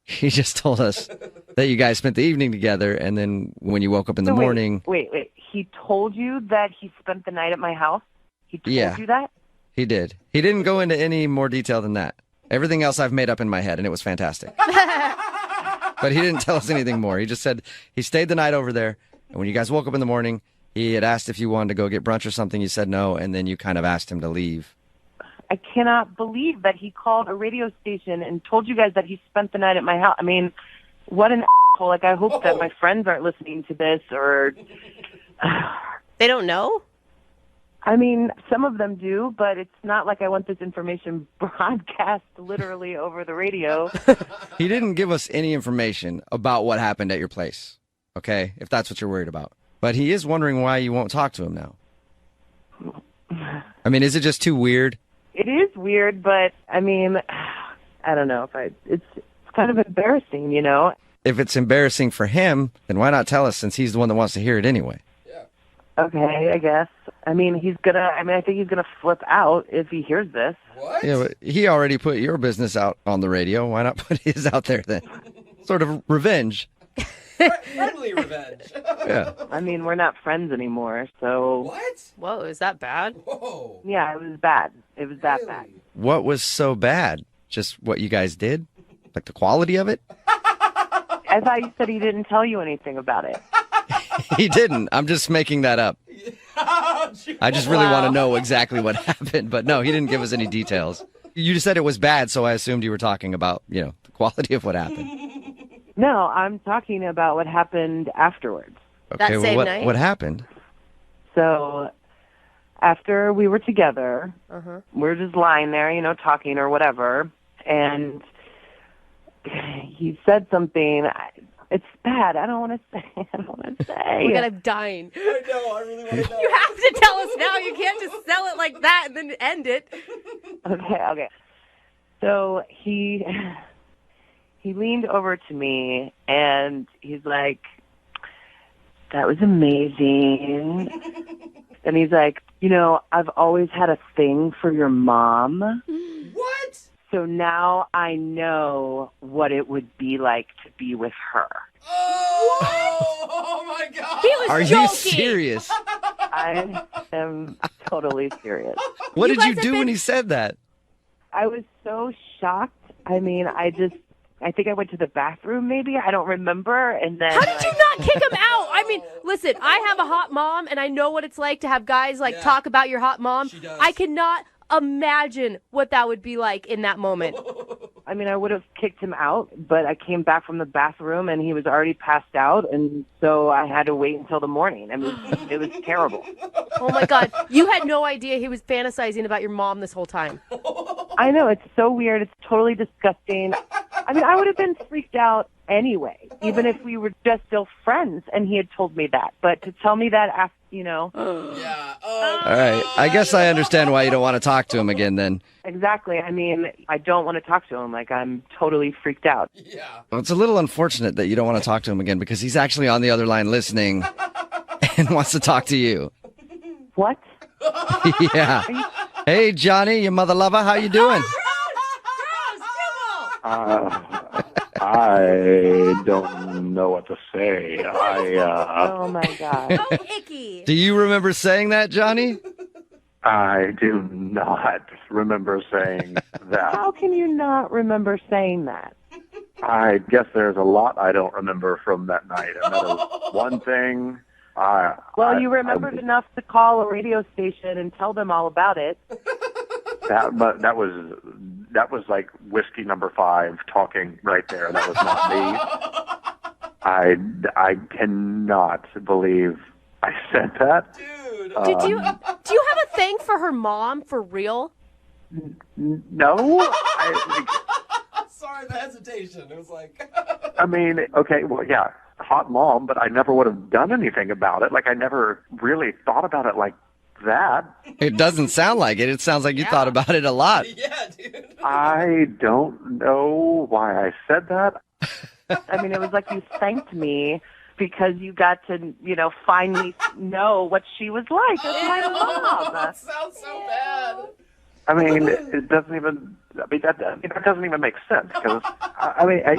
[SPEAKER 3] he just told us that you guys spent the evening together, and then when you woke up in the morning...
[SPEAKER 11] Wait. He told you that he spent the night at my house? He told you that?
[SPEAKER 3] He did. He didn't go into any more detail than that. Everything else I've made up in my head, and it was fantastic. But he didn't tell us anything more. He just said he stayed the night over there, and when you guys woke up in the morning, he had asked if you wanted to go get brunch or something. You said no, and then you kind of asked him to leave.
[SPEAKER 11] I cannot believe that he called a radio station and told you guys that he spent the night at my house. I mean, what an asshole. Like, I hope that my friends aren't listening to this or...
[SPEAKER 4] They don't know?
[SPEAKER 11] I mean, some of them do, but it's not like I want this information broadcast literally over the radio.
[SPEAKER 3] He didn't give us any information about what happened at your place, okay, if that's what you're worried about. But he is wondering why you won't talk to him now. I mean, is it just too weird?
[SPEAKER 11] It is weird, but, I mean, I don't know. It's kind of embarrassing, you know?
[SPEAKER 3] If it's embarrassing for him, then why not tell us since he's the one that wants to hear it anyway?
[SPEAKER 11] Okay, I guess. I mean, I think he's gonna flip out if he hears this.
[SPEAKER 5] What?
[SPEAKER 3] Yeah, but he already put your business out on the radio. Why not put his out there then? Sort of revenge.
[SPEAKER 5] Friendly revenge.
[SPEAKER 3] Yeah.
[SPEAKER 11] I mean, we're not friends anymore, so...
[SPEAKER 5] What?
[SPEAKER 4] Whoa, is that bad?
[SPEAKER 5] Whoa.
[SPEAKER 11] Yeah, it was bad. It was that bad.
[SPEAKER 3] What was so bad? Just what you guys did? Like the quality of it?
[SPEAKER 11] I thought you said he didn't tell you anything about it.
[SPEAKER 3] He didn't. I'm just making that up. I just really want to know exactly what happened. But no, he didn't give us any details. You just said it was bad, so I assumed you were talking about, the quality of what happened.
[SPEAKER 11] No, I'm talking about what happened afterwards.
[SPEAKER 3] Okay,
[SPEAKER 4] That same
[SPEAKER 3] well,
[SPEAKER 4] night?
[SPEAKER 3] what happened?
[SPEAKER 11] So after we were together, we're just lying there, talking or whatever, and he said something. It's bad. I don't want to say.
[SPEAKER 4] Oh my God, I'm dying.
[SPEAKER 5] I know. I really want to know.
[SPEAKER 4] You have to tell us now. You can't just sell it like that and then end it.
[SPEAKER 11] Okay. So he leaned over to me and he's like, "That was amazing." And he's like, "I've always had a thing for your mom."
[SPEAKER 5] What?
[SPEAKER 11] So now I know what it would be like to be with her.
[SPEAKER 5] Oh my God.
[SPEAKER 4] He was
[SPEAKER 3] Are
[SPEAKER 4] joking.
[SPEAKER 3] you serious?
[SPEAKER 11] I am totally serious.
[SPEAKER 3] What
[SPEAKER 4] You
[SPEAKER 3] did you
[SPEAKER 4] guys have
[SPEAKER 3] do
[SPEAKER 4] been-
[SPEAKER 3] when he said that?
[SPEAKER 11] I was so shocked. I mean, I think I went to the bathroom maybe. I don't remember. And then
[SPEAKER 4] How did you not kick him out? I mean, listen, I have a hot mom, and I know what it's like to have guys talk about your hot mom.
[SPEAKER 5] She does.
[SPEAKER 4] I cannot imagine what that would be like in that moment.
[SPEAKER 11] I mean, I would have kicked him out, but I came back from the bathroom and he was already passed out, and so I had to wait until the morning. I mean, it was terrible.
[SPEAKER 4] Oh my God, you had no idea he was fantasizing about your mom this whole time.
[SPEAKER 11] I know, it's so weird. It's totally disgusting. I mean, I would have been freaked out anyway, even if we were just still friends and he had told me that. But to tell me that after,
[SPEAKER 5] Yeah.
[SPEAKER 3] All right. I guess I understand why you don't want to talk to him again then.
[SPEAKER 11] Exactly. I mean, I don't want to talk to him. Like, I'm totally freaked out.
[SPEAKER 5] Yeah.
[SPEAKER 3] Well, it's a little unfortunate that you don't want to talk to him again because he's actually on the other line listening and wants to talk to you.
[SPEAKER 11] What?
[SPEAKER 3] Yeah. Hey, Johnny, your mother lover, how you doing?
[SPEAKER 10] I don't know what to say.
[SPEAKER 11] Oh, my God.
[SPEAKER 4] Oh, icky.
[SPEAKER 3] Do you remember saying that, Johnny?
[SPEAKER 10] I do not remember saying that.
[SPEAKER 11] How can you not remember saying that?
[SPEAKER 10] I guess there's a lot I don't remember from that night. And that is one thing.
[SPEAKER 11] Well, you remembered enough to call a radio station and tell them all about it.
[SPEAKER 10] That was like whiskey number 5 talking right there. That was not me. I cannot believe I said that.
[SPEAKER 5] Dude.
[SPEAKER 4] Do you have a thing for her mom for real?
[SPEAKER 10] No.
[SPEAKER 5] Sorry, the hesitation. It was like.
[SPEAKER 10] I mean, okay, well, yeah, hot mom, but I never would have done anything about it. Like, I never really thought about it like that.
[SPEAKER 3] It doesn't sound like it. It sounds like you thought about it a lot.
[SPEAKER 5] Yeah, dude.
[SPEAKER 10] I don't know why I said that.
[SPEAKER 11] I mean, it was like you thanked me because you got to, finally know what she was like as my mom.
[SPEAKER 5] That sounds so bad.
[SPEAKER 10] I mean, it doesn't even. That doesn't even make sense because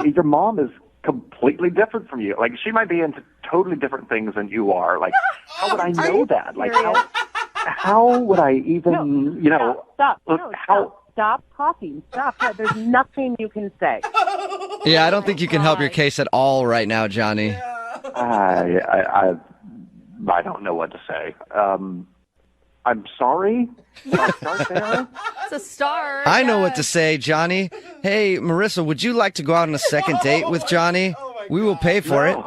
[SPEAKER 10] your mom is completely different from you. Like, she might be into totally different things than you are. Like, how would I know that? Like, how would I even,
[SPEAKER 11] Stop. Stop talking. Stop. There's nothing you can say.
[SPEAKER 3] Yeah, I don't think you can help your case at all right now, Johnny.
[SPEAKER 10] I don't know what to say. I'm sorry. Start there.
[SPEAKER 4] It's a star.
[SPEAKER 3] I know what to say, Johnny. Hey, Marissa, would you like to go out on a second date with Johnny? We will pay for it.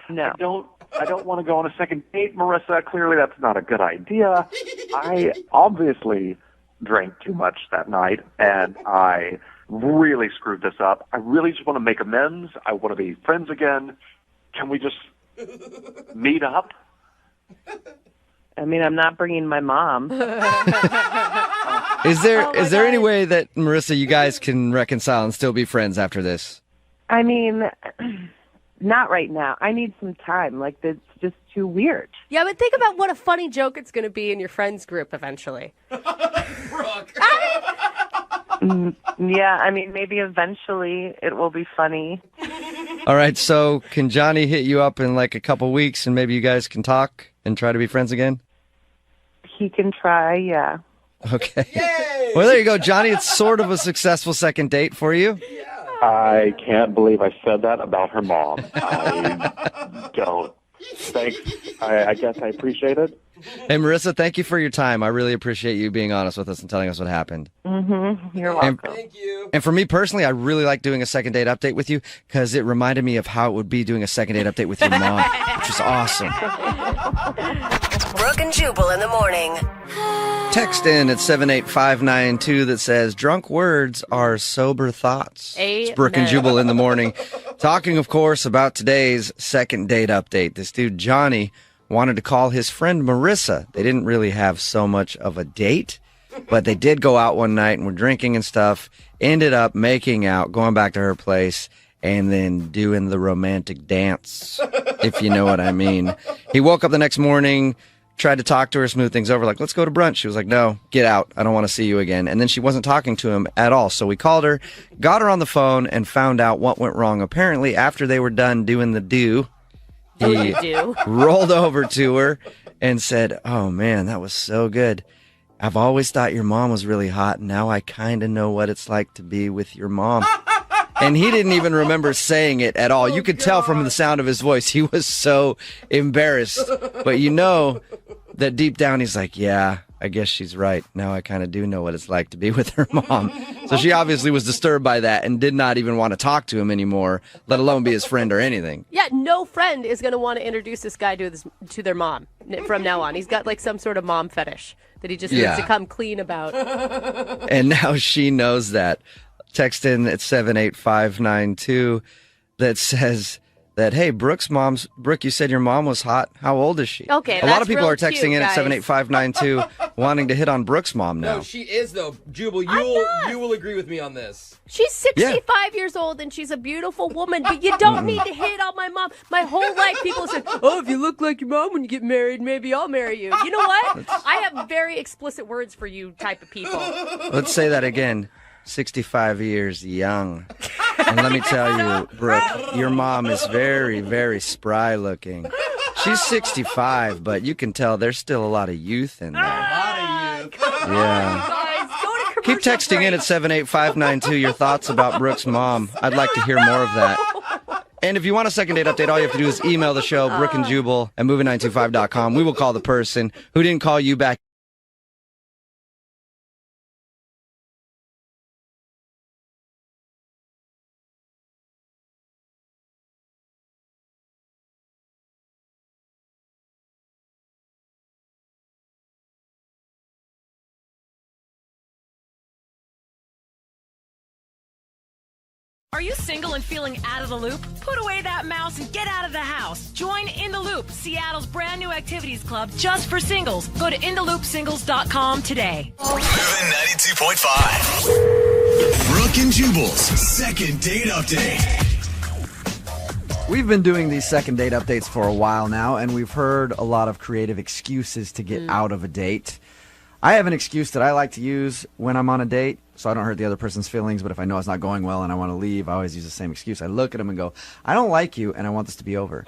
[SPEAKER 10] No. I don't want to go on a second date, Marissa. Clearly, that's not a good idea. I obviously drank too much that night, and I really screwed this up. I really just want to make amends. I want to be friends again. Can we just meet up?
[SPEAKER 11] I mean, I'm not bringing my mom.
[SPEAKER 3] Is there any way that, Marissa, you guys can reconcile and still be friends after this?
[SPEAKER 11] I mean, not right now. I need some time. Like, it's just too weird.
[SPEAKER 4] Yeah, but think about what a funny joke it's going to be in your friends group eventually.
[SPEAKER 5] Brooke.
[SPEAKER 11] Yeah, I mean, maybe eventually it will be funny.
[SPEAKER 3] All right, so can Johnny hit you up in like a couple weeks and maybe you guys can talk and try to be friends again?
[SPEAKER 11] He can try, yeah.
[SPEAKER 3] Okay. Well, there you go, Johnny. It's sort of a successful second date for you.
[SPEAKER 10] I can't believe I said that about her mom. I don't. Thanks. I guess I appreciate it.
[SPEAKER 3] Hey, Marissa, thank you for your time. I really appreciate you being honest with us and telling us what happened.
[SPEAKER 11] Mm-hmm. You're welcome.
[SPEAKER 5] Thank you.
[SPEAKER 3] And for me personally, I really like doing a second date update with you because it reminded me of how it would be doing a second date update with your mom, which is awesome.
[SPEAKER 8] Brooke and Jubal in the morning.
[SPEAKER 3] Text in at 78592 that says, drunk words are sober thoughts. It's Brooke and Jubal in the morning. Talking, of course, about today's second date update. This dude, Johnny, wanted to call his friend Marissa. They didn't really have so much of a date, but they did go out one night and were drinking and stuff, ended up making out, going back to her place, and then doing the romantic dance, if you know what I mean. He woke up the next morning, tried to talk to her, smooth things over, like, let's go to brunch. She was like, no, get out. I don't want to see you again. And then she wasn't talking to him at all. So we called her, got her on the phone, and found out what went wrong. Apparently, after they were done doing the do, he rolled over to her and said, oh, man, that was so good. I've always thought your mom was really hot. Now I kind of know what it's like to be with your mom. And he didn't even remember saying it at all. You could tell from the sound of his voice. He was so embarrassed. But you know that deep down he's like, yeah, I guess she's right. Now I kind of do know what it's like to be with her mom. So she obviously was disturbed by that and did not even want to talk to him anymore, let alone be his friend or anything.
[SPEAKER 4] Yeah, no friend is going to want to introduce this guy to their mom from now on. He's got like some sort of mom fetish that he just needs to come clean about.
[SPEAKER 3] And now she knows that. Text in at 78592 that says that, hey, Brooke, you said your mom was hot. How old is she?
[SPEAKER 4] Okay,
[SPEAKER 3] a lot of people are texting
[SPEAKER 4] cute,
[SPEAKER 3] in
[SPEAKER 4] guys.
[SPEAKER 3] at 78592 wanting to hit on Brooke's mom now.
[SPEAKER 5] No, she is, though. Jubal, you will agree with me on this.
[SPEAKER 4] She's 65 years old and she's a beautiful woman, but you don't need to hit on my mom. My whole life people said, oh, if you look like your mom when you get married, maybe I'll marry you. You know what? I have very explicit words for you type of people.
[SPEAKER 3] Let's say that again. 65 years young. And let me tell you, Brooke, your mom is very, very spry looking. She's 65, but you can tell there's still a lot of youth in there. Yeah. Keep texting in at 78592 your thoughts about Brooke's mom. I'd like to hear more of that. And if you want a second date update, all you have to do is email the show, Brooke and Jubal at movie925.com. We will call the person who didn't call you back.
[SPEAKER 12] Are you single and feeling out of the loop? Put away that mouse and get out of the house. Join In the Loop, Seattle's brand new activities club just for singles. Go to intheloopsingles.com today.
[SPEAKER 2] Moving 92.5. Brooke and Jubal's second date update.
[SPEAKER 13] We've been doing these second date updates for a while now, and we've heard a lot of creative excuses to get out of a date. I have an excuse that I like to use when I'm on a date, so I don't hurt the other person's feelings, but if I know it's not going well and I want to leave, I always use the same excuse. I look at them and go, I don't like you, and I want this to be over.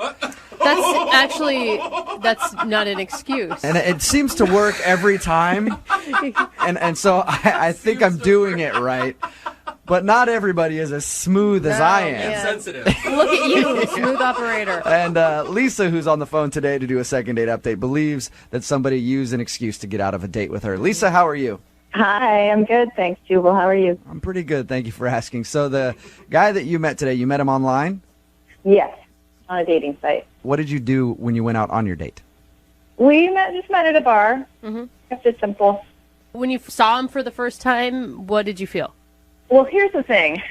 [SPEAKER 4] That's not an excuse.
[SPEAKER 13] And it seems to work every time, and so I think I'm doing it right. But not everybody is as smooth as I am.
[SPEAKER 4] Yeah.
[SPEAKER 5] Sensitive.
[SPEAKER 4] Look at you, smooth operator.
[SPEAKER 13] And Lisa, who's on the phone today to do a second date update, believes that somebody used an excuse to get out of a date with her. Lisa, how are you?
[SPEAKER 14] Hi, I'm good. Thanks, Jubal. How are you?
[SPEAKER 13] I'm pretty good. Thank you for asking. So the guy that you met today, you met him online?
[SPEAKER 14] Yes, on a dating site.
[SPEAKER 13] What did you do when you went out on your date?
[SPEAKER 14] We just met at a bar.
[SPEAKER 4] Mm-hmm.
[SPEAKER 14] Kept it simple.
[SPEAKER 4] When you saw him for the first time, what did you feel?
[SPEAKER 14] Well, here's the thing.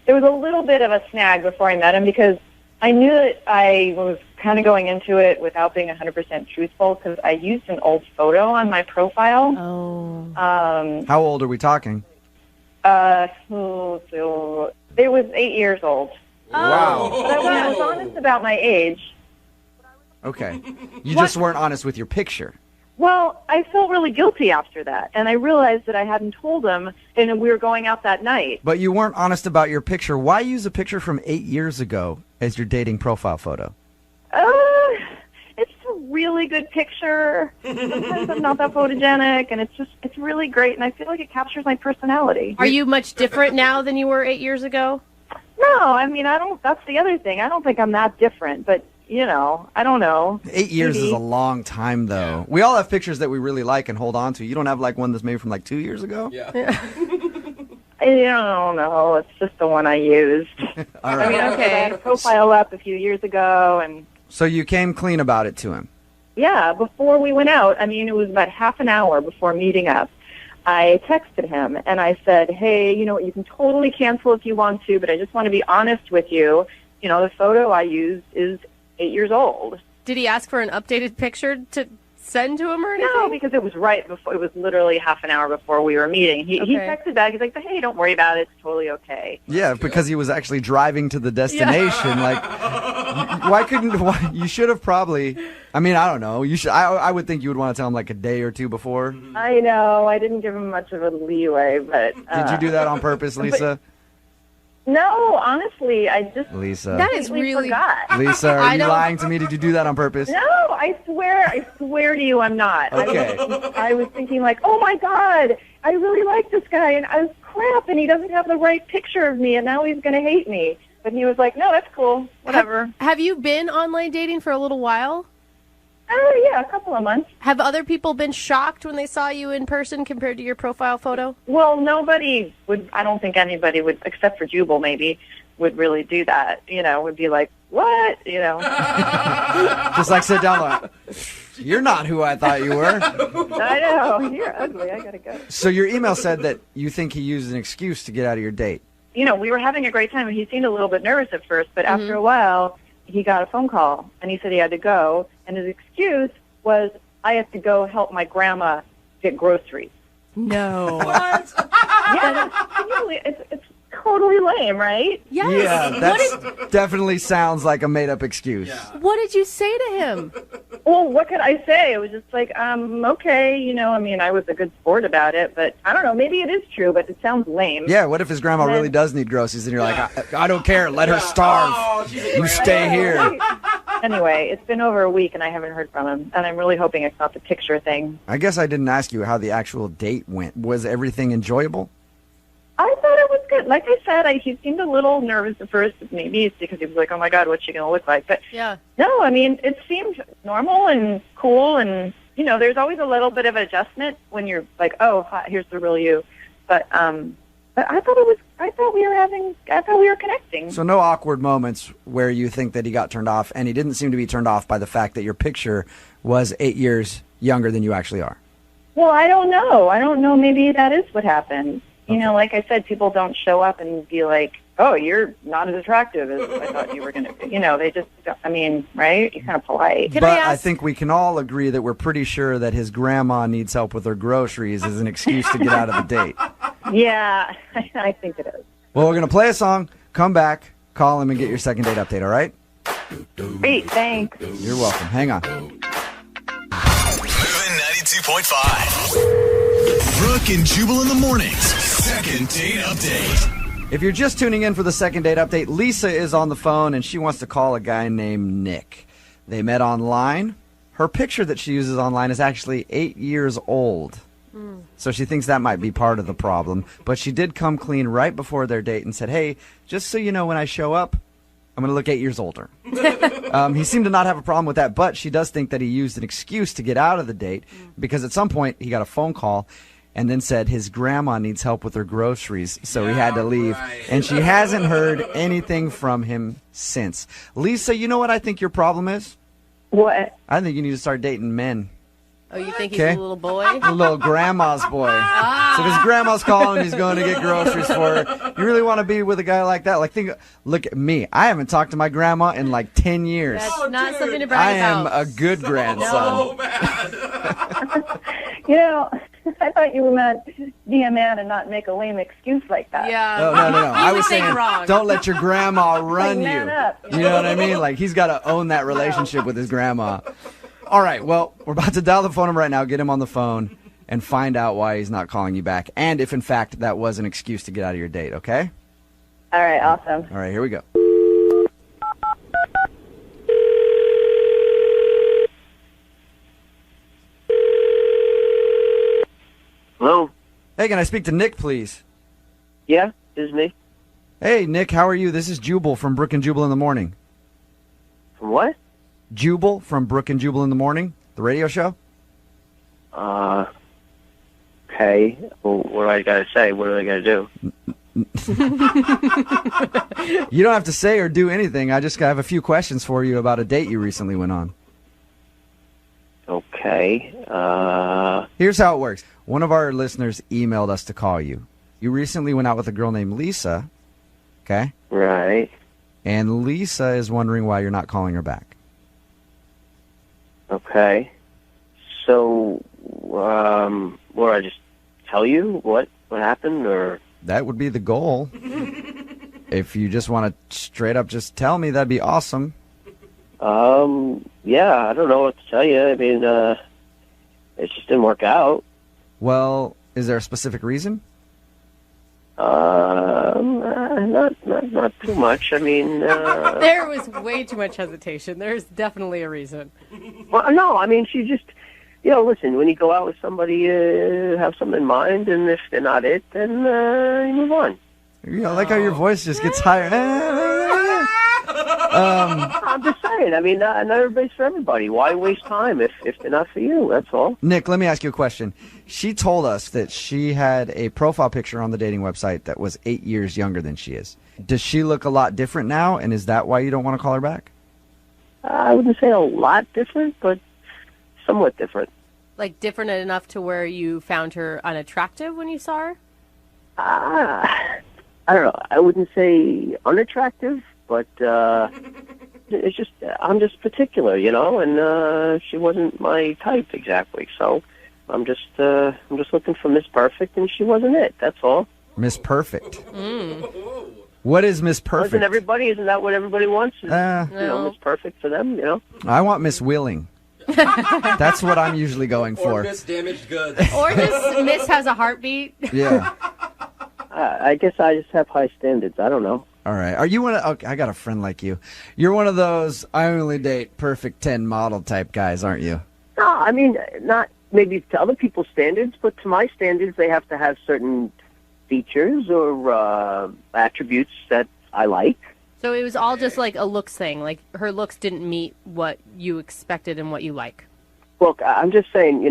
[SPEAKER 14] There was a little bit of a snag before I met him because I knew that I was kind of going into it without being 100% truthful because I used an old photo on my profile.
[SPEAKER 4] Oh.
[SPEAKER 13] How old are we talking?
[SPEAKER 14] It was 8 years old.
[SPEAKER 13] Wow.
[SPEAKER 14] But I was honest about my age.
[SPEAKER 13] Okay. You just weren't honest with your picture.
[SPEAKER 14] Well, I felt really guilty after that, and I realized that I hadn't told him, and we were going out that night.
[SPEAKER 13] But you weren't honest about your picture. Why use a picture from 8 years ago as your dating profile photo?
[SPEAKER 14] It's a really good picture. Sometimes I'm not that photogenic, and it's really great, and I feel like it captures my personality.
[SPEAKER 4] Are you much different now than you were 8 years ago?
[SPEAKER 14] No, I mean, I don't. That's the other thing. I don't think I'm that different, but I don't know.
[SPEAKER 13] 8 years
[SPEAKER 14] Maybe.
[SPEAKER 13] is a long time, though. We all have pictures that we really like and hold on to. You don't have like one that's maybe from like 2 years ago?
[SPEAKER 5] Yeah.
[SPEAKER 14] I don't know. It's just the one I used.
[SPEAKER 13] All right.
[SPEAKER 14] I mean, I had a profile up a few years ago, and
[SPEAKER 13] So you came clean about it to him.
[SPEAKER 14] yeah, before we went out, I mean, it was about half an hour before meeting up. I texted him and I said, hey, you can totally cancel if you want to, but I just want to be honest with you. The photo I used is 8 years old.
[SPEAKER 4] Did he ask for an updated picture to send to him or anything?
[SPEAKER 14] No, because it was right before. It was literally half an hour before we were meeting. He texted back. He's like, "Hey, don't worry about it. It's totally okay."
[SPEAKER 13] Yeah, because he was actually driving to the destination. Like, why couldn't? You should have probably. I mean, I don't know. You should. I would think you would want to tell him like a day or two before.
[SPEAKER 14] I know. I didn't give him much of a leeway, but
[SPEAKER 13] Did you do that on purpose, Lisa?
[SPEAKER 14] No, honestly, I just
[SPEAKER 13] Lisa.
[SPEAKER 4] That is really
[SPEAKER 14] forgot.
[SPEAKER 13] Lisa, are you lying to me? Did you do that on purpose?
[SPEAKER 14] No, I swear to you, I'm not.
[SPEAKER 13] Okay.
[SPEAKER 14] I was thinking like, oh my God, I really like this guy, and I was crap, and he doesn't have the right picture of me, and now he's going to hate me. But he was like, no, that's cool, whatever.
[SPEAKER 4] Have you been online dating for a little while?
[SPEAKER 14] Yeah, a couple of months.
[SPEAKER 4] Have other people been shocked when they saw you in person compared to your profile photo?
[SPEAKER 14] Well, nobody would, I don't think anybody would, except for Jubal maybe, would really do that. Would be like, what?
[SPEAKER 13] Just like sit down like, you're not who I thought you were.
[SPEAKER 14] I know. You're ugly. I got to go.
[SPEAKER 13] So your email said that you think he used an excuse to get out of your date.
[SPEAKER 14] We were having a great time, and he seemed a little bit nervous at first, but after a while, he got a phone call, and he said he had to go, and his excuse was, I have to go help my grandma get groceries.
[SPEAKER 4] No.
[SPEAKER 14] What? Yeah, it's totally lame, right?
[SPEAKER 4] Yes.
[SPEAKER 13] Yeah, that definitely sounds like a made-up excuse.
[SPEAKER 4] What did you say to him?
[SPEAKER 14] Well, what could I say? It was just like, okay, I was a good sport about it, but I don't know, maybe it is true, but it sounds lame.
[SPEAKER 13] Yeah, what if his grandma really does need groceries, and you're like, I don't care, let her starve. You stay here.
[SPEAKER 14] Anyway, it's been over a week, and I haven't heard from him, and I'm really hoping it's not the picture thing.
[SPEAKER 13] I guess I didn't ask you how the actual date went. Was everything enjoyable?
[SPEAKER 14] I thought it was good. Like I said, he seemed a little nervous at first. Maybe it's because he was like, oh, my God, what's she going to look like? But
[SPEAKER 4] yeah.
[SPEAKER 14] No, it seemed normal and cool. And, there's always a little bit of adjustment when you're like, oh, hi, here's the real you. But I thought we were connecting.
[SPEAKER 13] So no awkward moments where you think that he got turned off, and he didn't seem to be turned off by the fact that your picture was 8 years younger than you actually are.
[SPEAKER 14] Well, I don't know. Maybe that is what happened. Okay. Like I said, people don't show up and be like, oh, you're not as attractive as I thought you were going to be. They just, right? You're kind of polite.
[SPEAKER 13] But I think we can all agree that we're pretty sure that his grandma needs help with her groceries as an excuse to get out of the date.
[SPEAKER 14] Yeah, I think it is.
[SPEAKER 13] Well, we're going to play a song, come back, call him, and get your second date update, all right?
[SPEAKER 14] Great, thanks.
[SPEAKER 13] You're welcome. Hang on.
[SPEAKER 2] Moving 92.5. Brooke and Jubal in the mornings. Second date update.
[SPEAKER 13] If you're just tuning in for the second date update, Lisa is on the phone, and she wants to call a guy named Nick. They met online. Her picture that she uses online is actually 8 years old. So she thinks that might be part of the problem. But she did come clean right before their date and said, hey, just so you know, when I show up, I'm going to look 8 years older. He seemed to not have a problem with that, but she does think that he used an excuse to get out of the date because at some point he got a phone call and then said his grandma needs help with her groceries, so he had to leave. Right. And she hasn't heard anything from him since. Lisa, you know what I think your problem is?
[SPEAKER 9] What?
[SPEAKER 13] I think you need to start dating men.
[SPEAKER 4] Oh, you think he's a little boy?
[SPEAKER 13] A little grandma's boy. So if his grandma's calling, he's going to get groceries for her. You really want to be with a guy like that? Like, look at me. I haven't talked to my grandma in like 10 years.
[SPEAKER 4] That's not something to brag about.
[SPEAKER 13] I am a good grandson.
[SPEAKER 5] So bad.
[SPEAKER 14] You know, I thought you meant be a man and not make a lame excuse like that.
[SPEAKER 4] Yeah.
[SPEAKER 13] No. I was saying, don't let your grandma run you.
[SPEAKER 14] Man up.
[SPEAKER 13] You know what I mean? Like, he's got to own that relationship with his grandma. All right, well, we're about to dial the phone number right now, get him on the phone, and find out why he's not calling you back. And if, in fact, that was an excuse to get out of your date, okay?
[SPEAKER 14] All right, awesome.
[SPEAKER 13] All right, here we go.
[SPEAKER 15] Hello?
[SPEAKER 13] Hey, can I speak to Nick, please?
[SPEAKER 15] Yeah, this is me.
[SPEAKER 13] Hey, Nick, how are you? This is Jubal from Brooke and Jubal in the Morning.
[SPEAKER 15] From what?
[SPEAKER 13] Jubal from Brooke and Jubal in the Morning, the radio show.
[SPEAKER 15] Okay. Well, what do I got to say? What are they going to do?
[SPEAKER 13] You don't have to say or do anything. I just have a few questions for you about a date you recently went on.
[SPEAKER 15] Okay.
[SPEAKER 13] Here's how it works. One of our listeners emailed us to call you. You recently went out with a girl named Lisa, okay?
[SPEAKER 15] Right.
[SPEAKER 13] And Lisa is wondering why you're not calling her back.
[SPEAKER 15] Okay. So, what do I just tell you what happened, or?
[SPEAKER 13] That would be the goal. If you just want to straight up just tell me, that'd be awesome.
[SPEAKER 15] Yeah, I don't know what to tell you. I mean, it just didn't work out.
[SPEAKER 13] Well, is there a specific reason?
[SPEAKER 15] Not too much. I mean,
[SPEAKER 4] there was way too much hesitation. There's definitely a reason.
[SPEAKER 15] Well, no, I mean, she just, listen, when you go out with somebody, have something in mind, and if they're not it, then you move on.
[SPEAKER 13] I like how your voice just gets higher.
[SPEAKER 15] I'm just saying, I mean, not everybody's for everybody. Why waste time if they're not for you? That's all.
[SPEAKER 13] Nick, let me ask you a question. She told us that she had a profile picture on the dating website that was 8 years younger than she is. Does she look a lot different now, and is that why you don't want to call her back?
[SPEAKER 15] I wouldn't say a lot different, but somewhat different.
[SPEAKER 4] Like different enough to where you found her unattractive when you saw her?
[SPEAKER 15] I don't know. I wouldn't say unattractive, but it's just I'm just particular, and she wasn't my type exactly. So I'm just looking for Miss Perfect, and she wasn't it. That's all.
[SPEAKER 13] Miss Perfect. What is Miss Perfect?
[SPEAKER 15] Isn't that what everybody wants? Miss Perfect for them,
[SPEAKER 13] I want Miss Willing. That's what I'm usually going for.
[SPEAKER 5] Or Miss Damaged Goods.
[SPEAKER 4] Or just Miss has a heartbeat.
[SPEAKER 13] Yeah.
[SPEAKER 15] I guess I just have high standards. I don't know.
[SPEAKER 13] All right. Are you one of... Okay, I got a friend like you. You're one of those I only date perfect 10 model type guys, aren't you?
[SPEAKER 15] No, I mean, not maybe to other people's standards, but to my standards, they have to have certain features or attributes that I like.
[SPEAKER 4] So it was all just like a looks thing. Like her looks didn't meet what you expected and what you like.
[SPEAKER 15] Look, I'm just saying,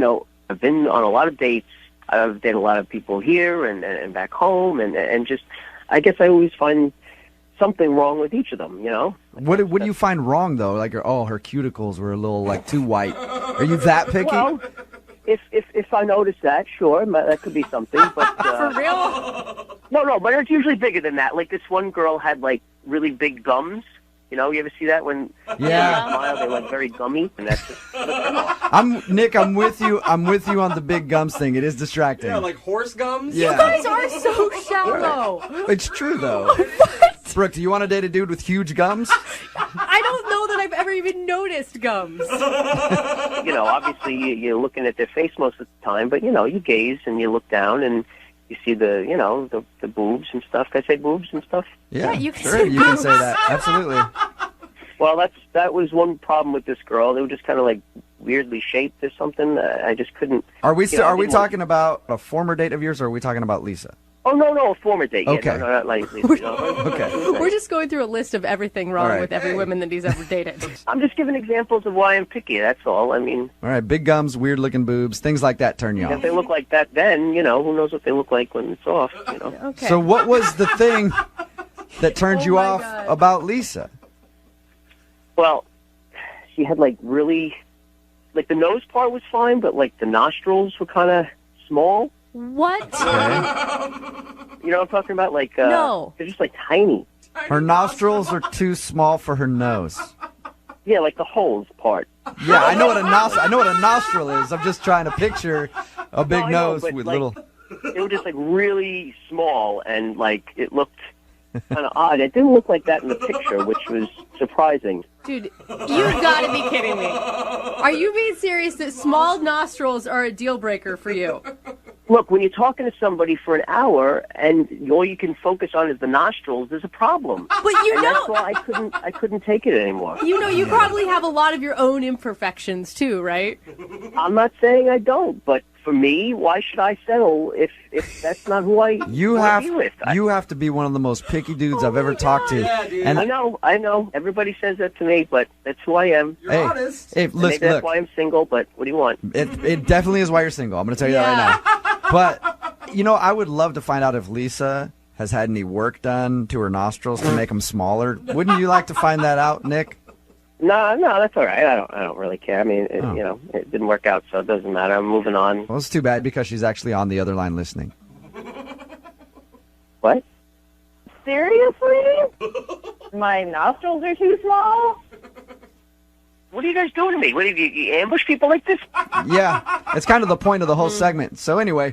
[SPEAKER 15] I've been on a lot of dates. I've dated a lot of people here and back home, and just, I guess I always find something wrong with each of them,
[SPEAKER 13] What do you find wrong, though? Like, her cuticles were a little, like, too white. Are you that picky?
[SPEAKER 15] Well, if I notice that, sure, that could be something. But
[SPEAKER 4] For real?
[SPEAKER 15] No, but it's usually bigger than that. Like, this one girl had, like, really big gums. You ever see that when they smile, they're like very gummy, and that's just.
[SPEAKER 13] Nick, I'm with you. I'm with you on the big gums thing. It is distracting.
[SPEAKER 5] Yeah, like horse gums.
[SPEAKER 13] Yeah.
[SPEAKER 4] You guys are so shallow.
[SPEAKER 13] It's true though.
[SPEAKER 4] What?
[SPEAKER 13] Brooke, do you want to date a dude with huge gums?
[SPEAKER 4] I don't know that I've ever even noticed gums.
[SPEAKER 15] Obviously you're looking at their face most of the time, but you gaze and you look down and you see the boobs and stuff. Can I say boobs and stuff?
[SPEAKER 13] Yeah,
[SPEAKER 4] you can
[SPEAKER 13] sure,
[SPEAKER 4] say
[SPEAKER 13] you can say that. Absolutely.
[SPEAKER 15] Well, that was one problem with this girl. They were just kind of like weirdly shaped or something. I just couldn't.
[SPEAKER 13] Are we
[SPEAKER 15] you know, I
[SPEAKER 13] are we
[SPEAKER 15] didn't want-
[SPEAKER 13] talking about a former date of yours, or are we talking about Lisa?
[SPEAKER 15] Oh no, a former date.
[SPEAKER 13] Okay.
[SPEAKER 15] Yeah, no, not like Lisa. No.
[SPEAKER 13] Okay.
[SPEAKER 4] We're just going through a list of everything wrong
[SPEAKER 13] All right.
[SPEAKER 4] with every woman that he's ever dated.
[SPEAKER 15] I'm just giving examples of why I'm picky. That's all. I mean,
[SPEAKER 13] All right, big gums, weird looking boobs, things like that turn you
[SPEAKER 15] if
[SPEAKER 13] off.
[SPEAKER 15] they look like that, then who knows what they look like when it's off.
[SPEAKER 4] Okay.
[SPEAKER 13] So what was the thing that turned you
[SPEAKER 4] my
[SPEAKER 13] off
[SPEAKER 4] God.
[SPEAKER 13] about Lisa?
[SPEAKER 15] Well, she had really, the nose part was fine, but the nostrils were kind of small.
[SPEAKER 4] What?
[SPEAKER 15] You know what I'm talking about?
[SPEAKER 4] No.
[SPEAKER 15] They're just tiny.
[SPEAKER 13] Her nostrils are too small for her nose.
[SPEAKER 15] Yeah, the holes part.
[SPEAKER 13] Yeah, I know what a nostril is. I'm just trying to picture a big
[SPEAKER 15] No, I know,
[SPEAKER 13] nose
[SPEAKER 15] but,
[SPEAKER 13] with little.
[SPEAKER 15] They were just really small, and it looked kind of odd. It didn't look like that in the picture, which was surprising.
[SPEAKER 4] Dude, you've got to be kidding me. Are you being serious that small nostrils are a deal breaker for you?
[SPEAKER 15] Look, when you're talking to somebody for an hour and all you can focus on is the nostrils, there's a problem.
[SPEAKER 4] But you
[SPEAKER 15] and
[SPEAKER 4] know,
[SPEAKER 15] that's why I couldn't take it anymore.
[SPEAKER 4] You probably have a lot of your own imperfections too, right?
[SPEAKER 15] I'm not saying I don't, but for me, why should I settle if that's not who I wanna be with?
[SPEAKER 13] You have to be one of the most picky dudes I've ever talked to.
[SPEAKER 5] Yeah, dude.
[SPEAKER 13] And
[SPEAKER 15] I know. Everybody says that to me, but that's who I am.
[SPEAKER 5] You're honest.
[SPEAKER 13] Hey,
[SPEAKER 15] And maybe
[SPEAKER 13] listen,
[SPEAKER 15] that's
[SPEAKER 13] look,
[SPEAKER 15] why I'm single, but what do you want?
[SPEAKER 13] it definitely is why you're single. I'm going to tell you that right now. But, I would love to find out if Lisa has had any work done to her nostrils to make them smaller. Wouldn't you like to find that out, Nick?
[SPEAKER 15] No, that's all right. I don't really care. I mean, it didn't work out, so it doesn't matter. I'm moving on.
[SPEAKER 13] Well, it's too bad because she's actually on the other line listening.
[SPEAKER 15] What?
[SPEAKER 14] Seriously? My nostrils are too small?
[SPEAKER 15] What are you guys doing to me? What do you ambush people like this?
[SPEAKER 13] Yeah, it's kind of the point of the whole segment. So anyway,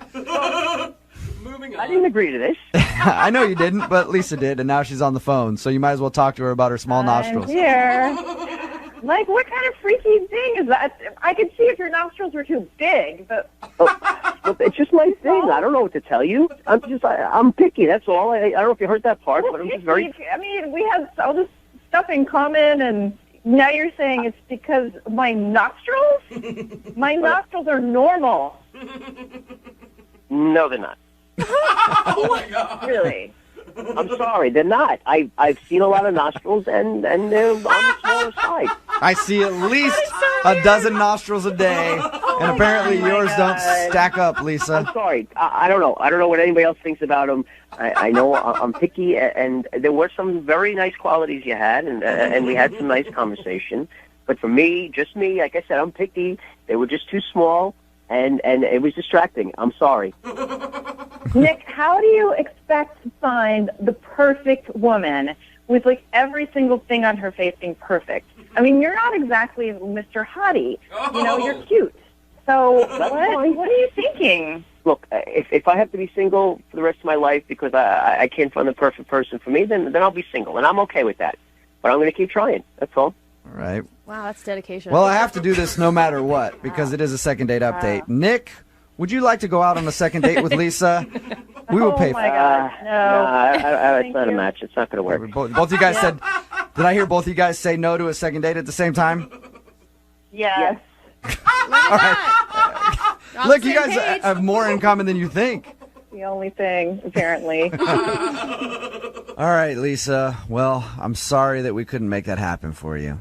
[SPEAKER 5] Moving on.
[SPEAKER 15] I didn't agree to this.
[SPEAKER 13] I know you didn't, but Lisa did, and now she's on the phone. So you might as well talk to her about her small nostrils.
[SPEAKER 14] I'm here. What kind of freaky thing is that? I could see if your nostrils were too big, but...
[SPEAKER 15] Look, it's just my thing. I don't know what to tell you. I'm picky, that's all. I don't know if you heard that part, but I'm just very...
[SPEAKER 14] I mean, we have all this stuff in common, and now you're saying it's because my nostrils? My nostrils are normal.
[SPEAKER 15] No, they're not.
[SPEAKER 5] Oh my God.
[SPEAKER 14] Really?
[SPEAKER 15] I'm sorry, they're not. I've seen a lot of nostrils, and they're on the smaller side.
[SPEAKER 13] I see at least a dozen nostrils a day, and apparently yours don't stack up, Lisa.
[SPEAKER 15] I'm sorry. I don't know. I don't know what anybody else thinks about them. I know I'm picky, and there were some very nice qualities you had, and we had some nice conversation. But for me, just me, like I said, I'm picky. They were just too small, and it was distracting. I'm sorry.
[SPEAKER 14] Nick, how do you expect to find the perfect woman with every single thing on her face being perfect? I mean, you're not exactly Mr. Hottie. You're cute. So what are you thinking?
[SPEAKER 15] Look, if I have to be single for the rest of my life because I can't find the perfect person for me, then I'll be single, and I'm okay with that. But I'm going to keep trying. That's all.
[SPEAKER 13] All right.
[SPEAKER 4] Wow, that's dedication.
[SPEAKER 13] Well, I have to do this no matter what because it is a second date update. Nick, would you like to go out on a second date with Lisa? We will pay for it.
[SPEAKER 14] Oh, my God. No.
[SPEAKER 15] It's not a match. It's not going to work.
[SPEAKER 13] Both of you guys said, did I hear both of you guys say no to a second date at the same time?
[SPEAKER 14] Yes.
[SPEAKER 13] All right. Look, you guys have more in common than you think.
[SPEAKER 14] The only thing, apparently.
[SPEAKER 13] All right, Lisa. Well, I'm sorry that we couldn't make that happen for you.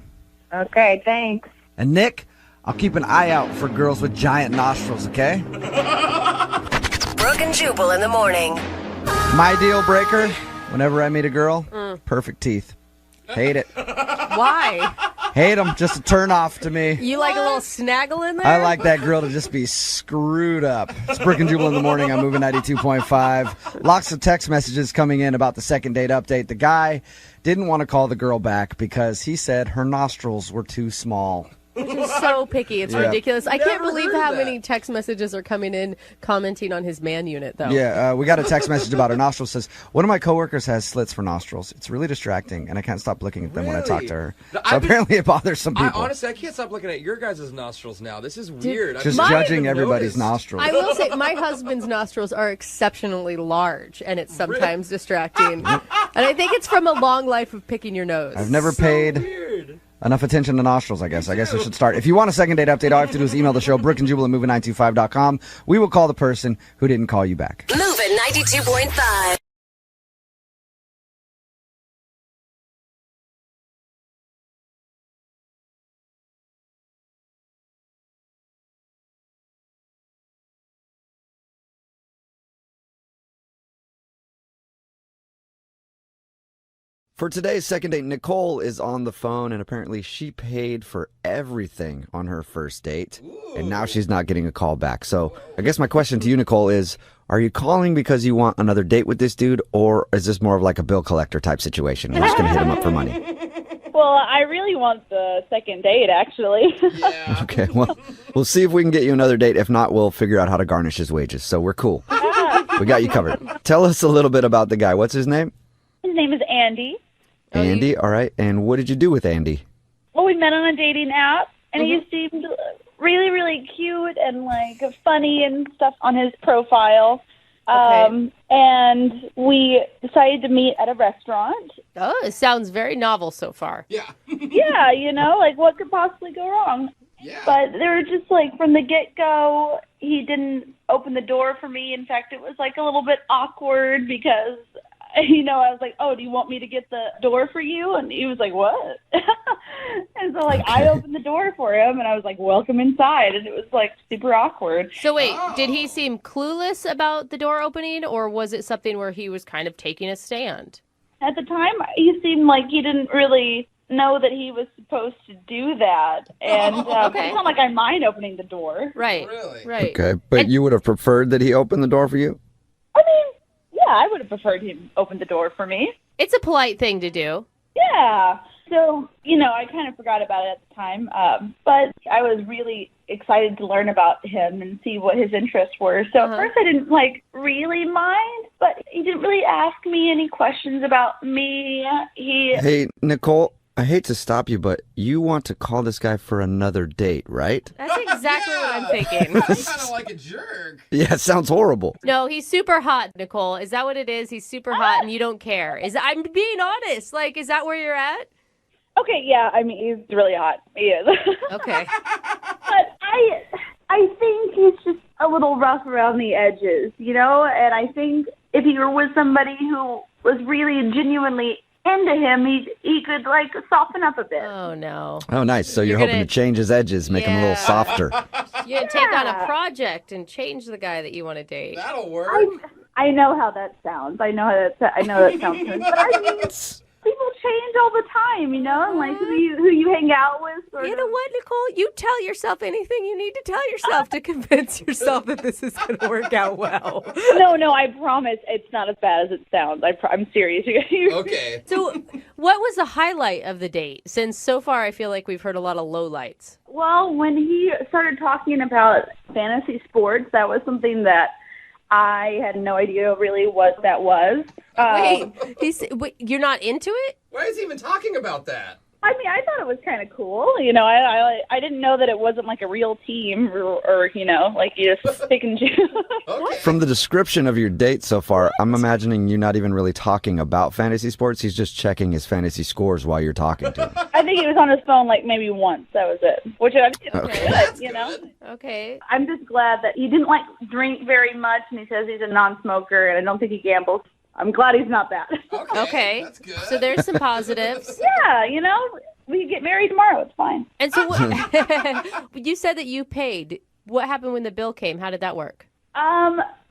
[SPEAKER 14] Okay, thanks.
[SPEAKER 13] And Nick, I'll keep an eye out for girls with giant nostrils, okay?
[SPEAKER 8] Brooke and Jubal in the morning.
[SPEAKER 13] My deal breaker, whenever I meet a girl, perfect teeth. Hate it.
[SPEAKER 4] Why?
[SPEAKER 13] Hate them. Just a turn off to me.
[SPEAKER 4] You like a little snaggle in there?
[SPEAKER 13] I like that girl to just be screwed up. It's Brooke and Jubal in the morning. I'm moving 92.5. Lots of text messages coming in about the second date update. The guy didn't want to call the girl back because he said her nostrils were too small.
[SPEAKER 4] Which is so picky. It's ridiculous. I can't believe how many text messages are coming in commenting on his man unit, though.
[SPEAKER 13] Yeah, we got a text message about her nostrils. Says, one of my coworkers has slits for nostrils. It's really distracting, and I can't stop looking at them when I talk to her. So apparently it bothers some people.
[SPEAKER 5] Honestly, I can't stop looking at your guys' nostrils now. This is weird.
[SPEAKER 13] Just judging everybody's nostrils.
[SPEAKER 4] I will say, my husband's nostrils are exceptionally large, and it's sometimes distracting. And I think it's from a long life of picking your nose.
[SPEAKER 13] I've never paid Enough attention to nostrils, I guess. I guess I should start. If you want a second date update, all you have to do is email the show, brookeandjubal@moving925.com. We will call the person who didn't call you back.
[SPEAKER 8] Moving 92.5.
[SPEAKER 3] For today's second date, Nicole is on the phone, and apparently she paid for everything on her first date, and now she's not getting a call back. So I guess my question to you, Nicole, is are you calling because you want another date with this dude, or is this more of like a bill collector type situation? We're just going to hit him up for money.
[SPEAKER 16] Well, I really want the second date, actually.
[SPEAKER 3] Okay, well, we'll see if we can get you another date. If not, we'll figure out how to garnish his wages. So we're cool. We got you covered. Tell us a little bit about the guy. What's his name?
[SPEAKER 16] His name is Andy.
[SPEAKER 3] Andy, all right. And what did you do with Andy?
[SPEAKER 16] Well, we met on a dating app, and he seemed really, really cute and, like, funny and stuff on his profile. And we decided to meet at a restaurant.
[SPEAKER 4] Oh, it sounds very novel so far.
[SPEAKER 5] Yeah.
[SPEAKER 16] Yeah, you know, like, what could possibly go wrong?
[SPEAKER 5] Yeah.
[SPEAKER 16] But there were just, like, from the get-go, he didn't open the door for me. In fact, it was, like, a little bit awkward because... You know, I was like, oh, do you want me to get the door for you? And he was like, what? And so, like, I opened the door for him, and I was like, welcome inside. And it was, like, super awkward.
[SPEAKER 4] So, wait, did he seem clueless about the door opening, or was it something where he was kind of taking a stand?
[SPEAKER 16] At the time, he seemed like he didn't really know that he was supposed to do that. And it's not like I mind opening the door.
[SPEAKER 4] Right, right.
[SPEAKER 3] Okay, but you would have preferred that he opened the door for you?
[SPEAKER 16] I mean, yeah, I would have preferred him open the door for me.
[SPEAKER 4] It's a polite thing to do.
[SPEAKER 16] Yeah. So, you know, I kind of forgot about it at the time. But I was really excited to learn about him and see what his interests were. So at first I didn't, like, really mind, but he didn't really ask me any questions about me.
[SPEAKER 3] Hey, Nicole, I hate to stop you, but you want to call this guy for another date, right?
[SPEAKER 4] That's exactly what I'm thinking.
[SPEAKER 5] He's kind of like a jerk.
[SPEAKER 3] Yeah, it sounds horrible.
[SPEAKER 4] No, he's super hot, Nicole. Is that what it is? He's super hot and you don't care. I'm being honest. Like, is that where you're at?
[SPEAKER 16] Okay, yeah. I mean, he's really hot. He is.
[SPEAKER 4] Okay.
[SPEAKER 16] But I think he's just a little rough around the edges, you know? And I think if he were with somebody who was really genuinely into him, he could, like, soften up a bit.
[SPEAKER 4] Oh, no.
[SPEAKER 3] Oh, nice. So you're hoping to change his edges, make him a little softer.
[SPEAKER 4] You're going to take on a project and change the guy that you want to date.
[SPEAKER 5] That'll work.
[SPEAKER 16] I know how that sounds. I know that sounds good. But I mean, people change all the time, you know, and like who you hang out with.
[SPEAKER 4] You know what, Nicole? You tell yourself anything you need to tell yourself to convince yourself that this is going to work out well.
[SPEAKER 16] No, I promise it's not as bad as it sounds. I'm serious.
[SPEAKER 5] Okay.
[SPEAKER 4] So what was the highlight of the date? Since so far I feel like we've heard a lot of lowlights.
[SPEAKER 16] Well, when he started talking about fantasy sports, that was something that I had no idea really what that was.
[SPEAKER 4] Wait, you're not into it?
[SPEAKER 5] Why is he even talking about that?
[SPEAKER 16] I mean, I thought it was kind of cool. You know, I didn't know that it wasn't like a real team or you know, like you just pick and choose.
[SPEAKER 5] Okay.
[SPEAKER 3] From the description of your date so far, I'm imagining you're not even really talking about fantasy sports. He's just checking his fantasy scores while you're talking to him.
[SPEAKER 16] I think he was on his phone like maybe once. That was it. Which I think is good, you know?
[SPEAKER 4] Okay.
[SPEAKER 16] I'm just glad that he didn't like drink very much, and he says he's a non-smoker, and I don't think he gambles. I'm glad he's not that.
[SPEAKER 4] Okay.
[SPEAKER 5] That's good.
[SPEAKER 4] So there's some positives.
[SPEAKER 16] Yeah, you know, we can get married tomorrow. It's fine.
[SPEAKER 4] And so you said that you paid. What happened when the bill came? How did that work?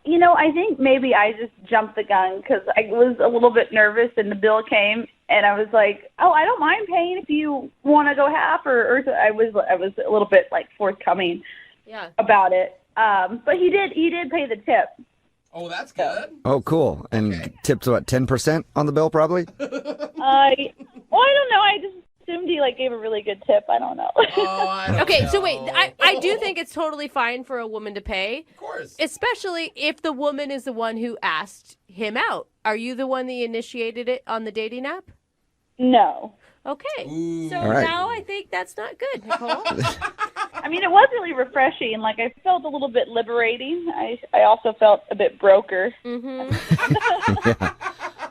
[SPEAKER 16] You know, I think maybe I just jumped the gun because I was a little bit nervous and the bill came and I was like, oh, I don't mind paying if you want to go half or I was a little bit like forthcoming about it. But he did pay the tip.
[SPEAKER 5] Oh, that's good.
[SPEAKER 3] Oh, cool. And tipped what, 10% on the bill probably?
[SPEAKER 16] Well, I don't know. I just assumed he like gave a really good tip. I don't know.
[SPEAKER 4] Okay, so wait, I do think it's totally fine for a woman to pay.
[SPEAKER 5] Of course.
[SPEAKER 4] Especially if the woman is the one who asked him out. Are you the one that initiated it on the dating app?
[SPEAKER 16] No.
[SPEAKER 4] Okay.
[SPEAKER 5] Ooh.
[SPEAKER 4] So
[SPEAKER 3] All right.
[SPEAKER 4] now I think that's not good, Nicole.
[SPEAKER 16] I mean, it was really refreshing. Like, I felt a little bit liberating. I also felt a bit broker.
[SPEAKER 4] Mm-hmm.
[SPEAKER 3] Yeah.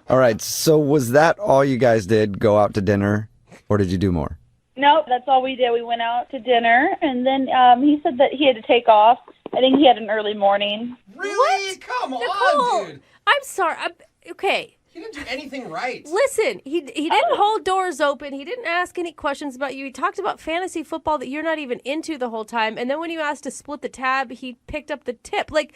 [SPEAKER 3] All right. So was that all you guys did? Go out to dinner? Or did you do more?
[SPEAKER 16] Nope, that's all we did. We went out to dinner, and then he said that he had to take off. I think he had an early morning.
[SPEAKER 5] Really? Come on, dude.
[SPEAKER 4] I'm sorry. Okay.
[SPEAKER 5] He didn't do anything right.
[SPEAKER 4] Listen, he didn't hold doors open. He didn't ask any questions about you. He talked about fantasy football that you're not even into the whole time. And then when you asked to split the tab, he picked up the tip. Like,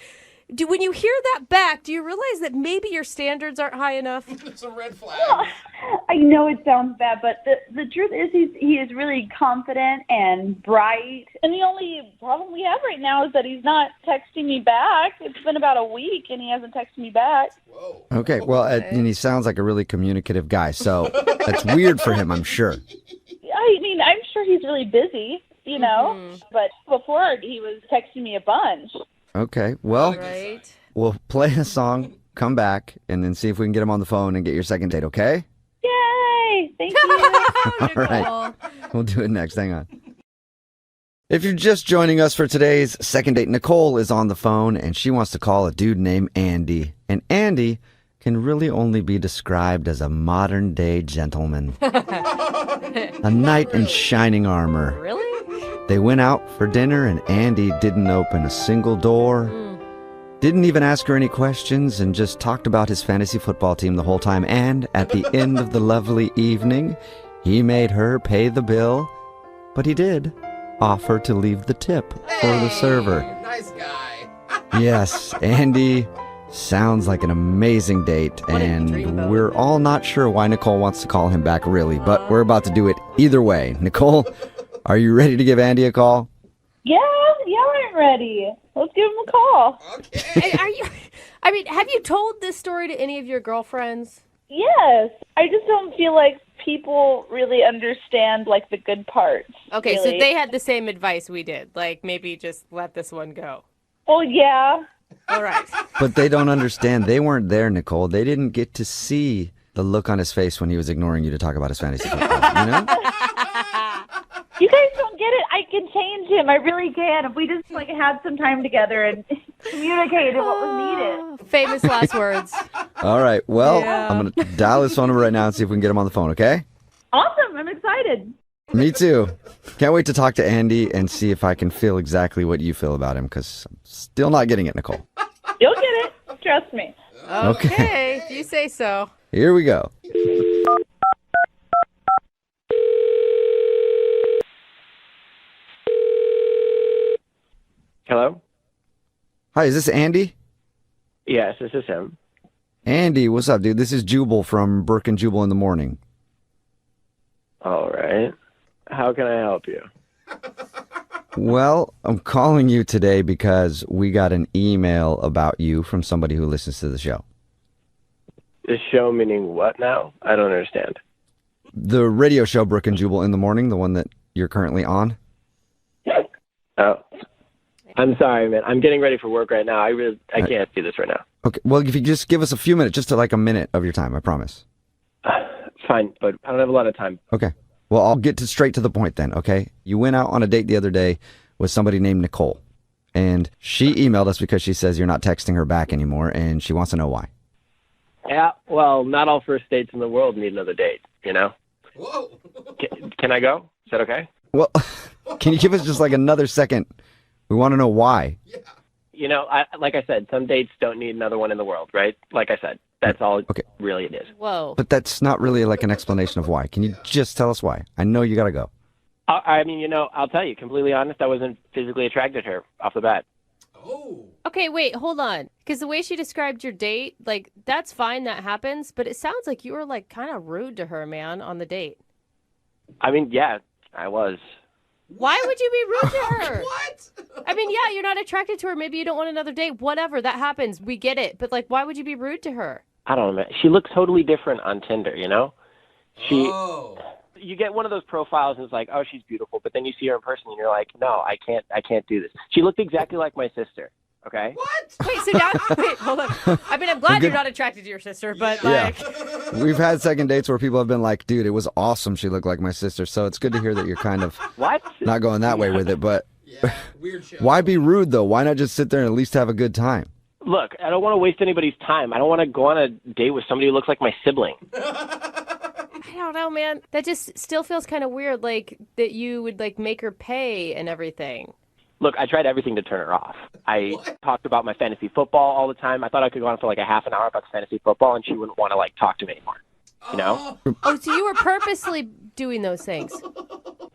[SPEAKER 4] when you hear that back, do you realize that maybe your standards aren't high enough?
[SPEAKER 5] It's a red flag.
[SPEAKER 16] Well, I know it sounds bad, but the truth is he is really confident and bright. And the only problem we have right now is that he's not texting me back. It's been about a week, and he hasn't texted me back.
[SPEAKER 5] Whoa.
[SPEAKER 3] Okay, well, and he sounds like a really communicative guy, so that's weird for him, I'm sure.
[SPEAKER 16] I mean, I'm sure he's really busy, you know, but before he was texting me a bunch.
[SPEAKER 3] Okay, well,
[SPEAKER 4] Right.
[SPEAKER 3] we'll play a song, come back, and then see if we can get him on the phone and get your second date, okay?
[SPEAKER 16] Yay! Thank you.
[SPEAKER 3] All right. We'll do it next. Hang on. If you're just joining us for today's second date, Nicole is on the phone, and she wants to call a dude named Andy. And Andy can really only be described as a modern-day gentleman. A knight in shining armor.
[SPEAKER 4] Really?
[SPEAKER 3] They went out for dinner, and Andy didn't open a single door, didn't even ask her any questions, and just talked about his fantasy football team the whole time. And at the end of the lovely evening, he made her pay the bill, but he did offer to leave the tip for the server.
[SPEAKER 5] Nice guy.
[SPEAKER 3] Yes, Andy sounds like an amazing date, and we're all not sure why Nicole wants to call him back, really, but we're about to do it either way. Nicole, are you ready to give Andy a call?
[SPEAKER 16] Yeah, I'm ready. Let's give him a call.
[SPEAKER 5] Okay.
[SPEAKER 4] And have you told this story to any of your girlfriends?
[SPEAKER 16] Yes. I just don't feel like people really understand, like, the good parts.
[SPEAKER 4] Okay,
[SPEAKER 16] really.
[SPEAKER 4] so they had the same advice we did. Like, maybe just let this one go.
[SPEAKER 16] Oh, yeah.
[SPEAKER 4] All right.
[SPEAKER 3] But they don't understand. They weren't there, Nicole. They didn't get to see the look on his face when he was ignoring you to talk about his fantasy football, you know?
[SPEAKER 16] You guys don't get it. I can change him. I really can. If we just, like, had some time together and communicated what was needed.
[SPEAKER 4] Famous last words.
[SPEAKER 3] All right. Well,
[SPEAKER 4] Yeah.
[SPEAKER 3] I'm going to dial his phone number right now and see if we can get him on the phone, okay?
[SPEAKER 16] Awesome. I'm excited.
[SPEAKER 3] Me too. Can't wait to talk to Andy and see if I can feel exactly what you feel about him, because I'm still not getting it, Nicole.
[SPEAKER 16] You'll get it. Trust me.
[SPEAKER 4] Okay, if you say so.
[SPEAKER 3] Here we go.
[SPEAKER 15] Hello?
[SPEAKER 3] Hi, is this Andy?
[SPEAKER 15] Yes, this is him.
[SPEAKER 3] Andy, what's up, dude? This is Jubal from Brooke and Jubal in the morning.
[SPEAKER 15] All right. How can I help you?
[SPEAKER 3] Well, I'm calling you today because we got an email about you from somebody who listens to the show.
[SPEAKER 15] The show meaning what now? I don't understand.
[SPEAKER 3] The radio show Brooke and Jubal in the morning, the one that you're currently on.
[SPEAKER 15] Oh. I'm sorry, man. I'm getting ready for work right now. I can't do this right now.
[SPEAKER 3] Okay, well, if you just give us a few minutes, just to like a minute of your time, I promise.
[SPEAKER 15] Fine, but I don't have a lot of time.
[SPEAKER 3] Okay. Well, I'll get straight to the point then, okay? You went out on a date the other day with somebody named Nicole, and she emailed us because she says you're not texting her back anymore, and she wants to know why.
[SPEAKER 15] Yeah, well, not all first dates in the world need another date, you know?
[SPEAKER 5] Whoa.
[SPEAKER 15] Can I go? Is that okay?
[SPEAKER 3] Well, can you give us just like another second? We want to know why.
[SPEAKER 15] You know, like I said, some dates don't need another one in the world, right? Like I said, that's all really it is.
[SPEAKER 4] Whoa.
[SPEAKER 3] But that's not really like an explanation of why. Can you just tell us why? I know you got to go.
[SPEAKER 15] I mean, you know, I'll tell you, completely honest, I wasn't physically attracted to her off the bat.
[SPEAKER 4] Okay, wait, hold on. Because the way she described your date, like, that's fine, that happens, but it sounds like you were, like, kind of rude to her, man, on the date.
[SPEAKER 15] I mean, yeah, I was.
[SPEAKER 4] Why would you be rude to her? What? I mean, yeah, you're not attracted to her. Maybe you don't want another date. Whatever, that happens. We get it. But, like, why would you be rude to her?
[SPEAKER 15] I don't know, man. She looks totally different on Tinder, you know? You get one of those profiles and it's like, oh, she's beautiful, but then you see her in person and you're like, no, I can't do this. She looked exactly like my sister, okay?
[SPEAKER 4] What? Wait, so now, wait, hold on. I mean, I'm glad you're not attracted to your sister, but, like...
[SPEAKER 3] We've had second dates where people have been like, dude, it was awesome. She looked like my sister. So it's good to hear that you're kind of not going that way with it. But
[SPEAKER 5] weird show.
[SPEAKER 3] Why be rude, though? Why not just sit there and at least have a good time?
[SPEAKER 15] Look, I don't want to waste anybody's time. I don't want to go on a date with somebody who looks like my sibling.
[SPEAKER 4] I don't know, man. That just still feels kind of weird, like that you would like make her pay and everything.
[SPEAKER 17] Look, I tried everything to turn her off. I talked about my fantasy football all the time. I thought I could go on for like a half an hour about fantasy football, and she wouldn't want to like talk to me anymore. You know?
[SPEAKER 4] Oh, so you were purposely doing those things?